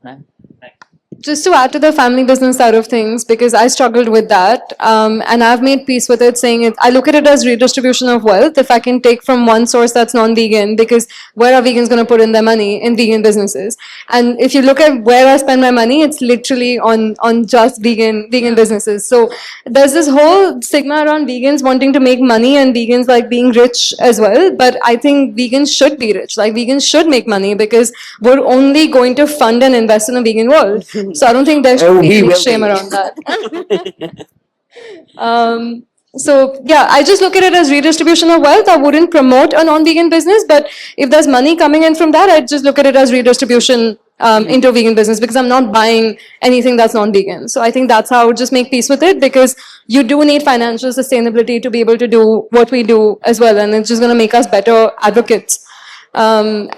Just to add to the family business side of things, because I struggled with that, and I've made peace with it, saying it, I look at it as redistribution of wealth. If I can take from one source that's non-vegan, because where are vegans going to put in their money? In vegan businesses. And if you look at where I spend my money, it's literally on just vegan businesses. So there's this whole stigma around vegans wanting to make money and vegans like being rich as well. But I think vegans should be rich. Like, vegans should make money, because we're only going to fund and invest in a vegan world. So I don't think there should be any shame around that. So yeah, I just look at it as redistribution of wealth. I wouldn't promote a non-vegan business, but if there's money coming in from that, I just look at it as redistribution into a vegan business, because I'm not buying anything that's non-vegan. So I think that's how I would just make peace with it, because you do need financial sustainability to be able to do what we do as well, and it's just going to make us better advocates. And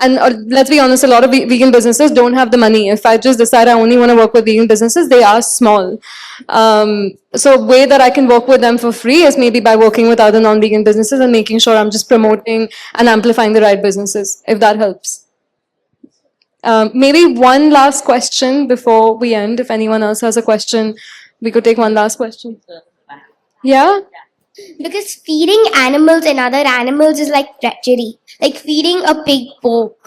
let's be honest, a lot of vegan businesses don't have the money. If I just decide I only want to work with vegan businesses, they are small. So a way that I can work with them for free is maybe by working with other non-vegan businesses and making sure I'm just promoting and amplifying the right businesses, if that helps. Maybe one last question before we end. If anyone else has a question, we could take one last question. Yeah? Because feeding animals and other animals is like treachery. Like feeding a pig pork.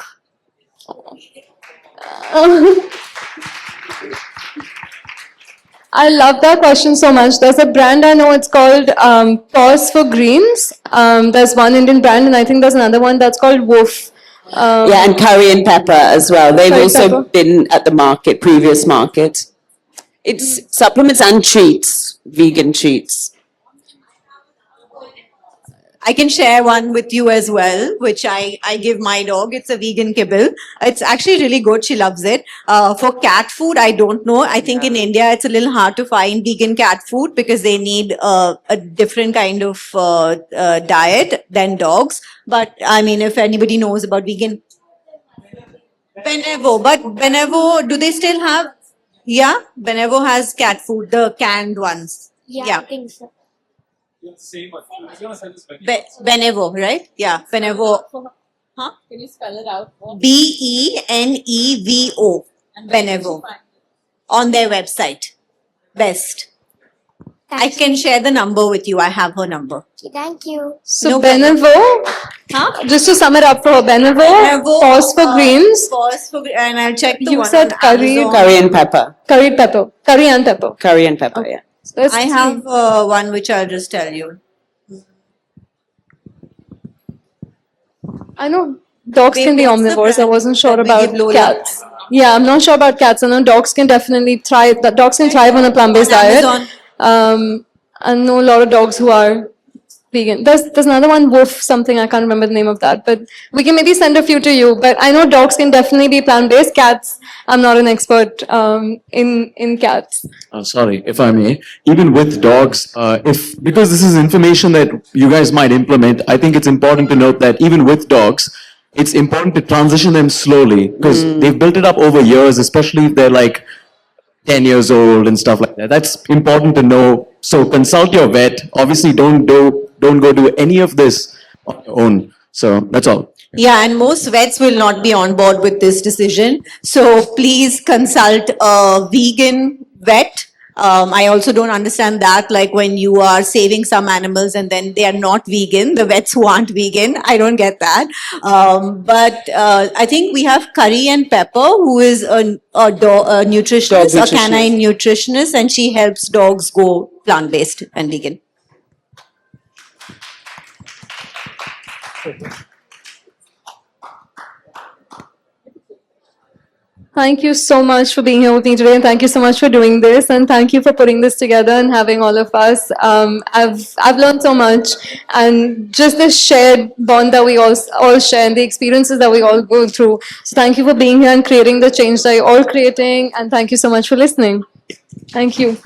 I love that question so much. There's a brand I know, it's called Pause for Greens. There's one Indian brand, and I think there's another one that's called Woof. Yeah, and curry and pepper as well. They've Curry also pepper. been at the market, previous market. It's supplements and treats, vegan treats. I can share one with you as well, which I give my dog. It's a vegan kibble. It's actually really good. She loves it. For cat food, I don't know. I think in India, it's a little hard to find vegan cat food because they need a different kind of diet than dogs. But I mean, if anybody knows about vegan, Benevo, but Benevo, do they still have? Yeah, Benevo has cat food, the canned ones. Yeah, I think so. Benevo, right? Yeah, Benevo. Huh? Can you spell it out? Benevo. Benevo. On their website. Best. I can share the number with you. I have her number. Okay, thank you. So No, Benevo, Huh? just to sum it up for her, Benevo, Benevo, Pause for Greens, Pause for and I'll check the You one said on curry- Amazon. Curry and pepper. curry pepper, curry and pepper. Curry and pepper, yeah. So let's I see. have one which I'll just tell you. I know dogs Wait, can be what's the omnivores. I brand wasn't sure that we about give Lola? cats. Yeah, I'm not sure about cats. I know dogs can definitely thrive. The dogs can thrive on a plant-based On diet. Amazon. I know a lot of dogs who are vegan. There's another one, Woof, something I can't remember the name of that. But we can maybe send a few to you. But I know dogs can definitely be plant-based. Cats, I'm not an expert in cats. Sorry, if I may, even with dogs, because this is information that you guys might implement, I think it's important to note that even with dogs, it's important to transition them slowly because they've built it up over years, especially if they're like 10 years old and stuff like that. That's important to know. So consult your vet. Obviously, don't go do any of this on your own. So that's all. Yeah, and most vets will not be on board with this decision. So please consult a vegan vet. I also don't understand that, like when you are saving some animals and then they are not vegan, the vets who aren't vegan, I don't get that. But I think we have Curry and Pepper, who is a nutritionist, Dog a canine nutritionist, and she helps dogs go plant-based and vegan. Thank you so much for being here with me today, and thank you so much for doing this, and thank you for putting this together and having all of us. I've learned so much, and just this shared bond that we all share, and the experiences that we all go through. So thank you for being here and creating the change that you're all creating, and thank you so much for listening. Thank you.